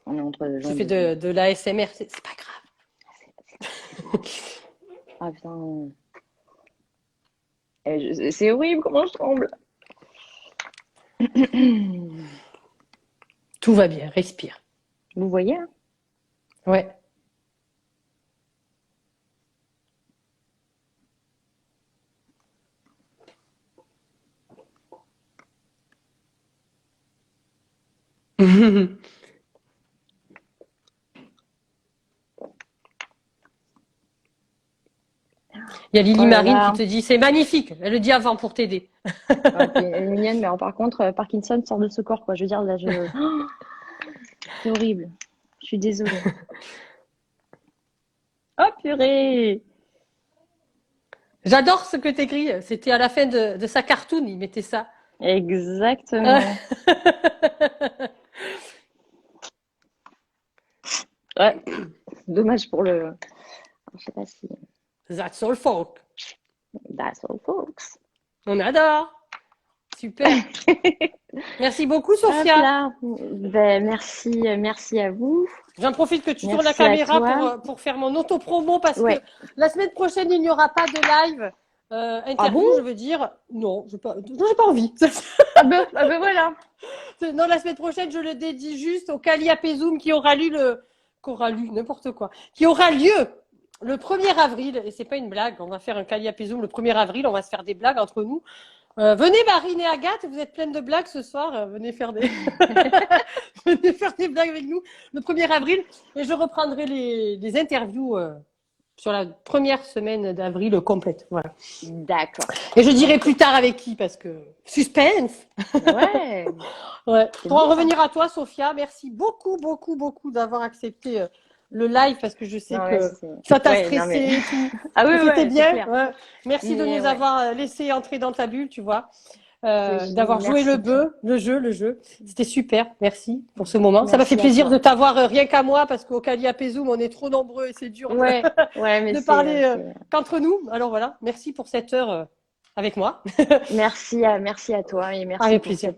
On est entre Je gens fais de l'ASMR, c'est pas grave. Ah putain. C'est horrible comment je tremble. Tout va bien, respire. Vous voyez, hein? Ouais. Il y a Oh Lily là Marine qui là. te dit c'est magnifique. Elle le dit avant pour t'aider. Ouais, puis elle est mignonne, mais alors, par contre, Parkinson sort de ce corps, quoi. Je veux dire, là, oh, c'est horrible. Je suis désolée. Oh purée. J'adore ce que t'écris. C'était à la fin de sa cartoon, il mettait ça. Exactement. Ouais, dommage pour le. Je sais pas si. That's all, folk. That's all, folks. On adore. Super. Merci beaucoup, Hop Sophia. là. Ben, merci à vous. J'en profite que tu tournes la Merci à caméra toi. pour faire mon auto-promo parce que Ouais. la semaine prochaine, il n'y aura pas de live interview, Ah bon? je veux dire. Non, j'ai pas envie. Ah ben voilà. Non, la semaine prochaine, je le dédie juste au Calliope Zoom qui aura n'importe quoi, qui aura lieu le 1er avril. Et c'est pas une blague, on va faire un Calliope Zoom le 1er avril, on va se faire des blagues entre nous. Venez Marine et Agathe, vous êtes pleines de blagues ce soir, venez faire des venez faire des blagues avec nous le 1er avril et je reprendrai les interviews sur la première semaine d'avril complète. Voilà. D'accord. Et je dirai plus tard avec qui parce que suspense. Ouais. Ouais. C'est Pour en bon, ça. revenir à toi, Sophia, merci beaucoup, beaucoup, beaucoup d'avoir accepté le live parce que je sais Non, mais que c'est. ça t'a Ouais, non, stressé mais. et tout. Ah oui, Et c'était ouais, c'est bien. clair. Ouais. Merci de Mais nous ouais, avoir laissé entrer dans ta bulle, tu vois. c'est D'avoir joué merci. le jeu. C'était super. Merci pour ce moment. Ça m'a fait Merci à plaisir toi. de t'avoir rien qu'à moi parce qu'au Calliope Zoom, on est trop nombreux et c'est dur Ouais, ouais, mais de c'est. parler qu'entre nous. Alors voilà. Merci pour cette heure avec moi. Merci à toi et merci Avec pour plaisir.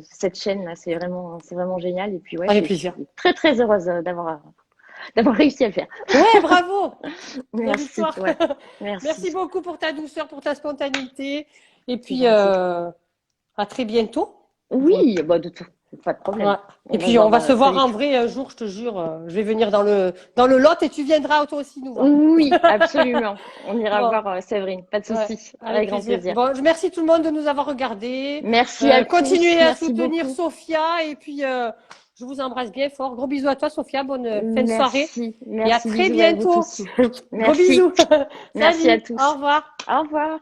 cette chaîne-là. C'est vraiment génial. Et puis ouais, Avec je plaisir. suis très très heureuse d'avoir réussi à le faire. Ouais, bravo. Belle Merci. histoire. Ouais. Merci Merci. beaucoup pour ta douceur, pour ta spontanéité. Et C'est puis, gentil. à très bientôt. Oui, bah de tout, pas de problème. Ouais. Et On va puis, se on va voir se voir très en vite. vrai un jour, je te jure. Je vais venir dans le Lot et tu viendras toi aussi nous voir. Oui, absolument. On ira Bon, voir Séverine, pas de ouais, souci, avec avec grand plaisir. plaisir. Bon, je remercie tout le monde de nous avoir regardés. Merci à tous, Continuez à merci soutenir beaucoup. Sophia et puis je vous embrasse bien fort. Gros bisous à toi, Sophia. Bonne fin de soirée Merci, et à merci, très bisous à vous bientôt. tous. Gros Merci, bisous. merci à Salut. Au tous. revoir. Au revoir.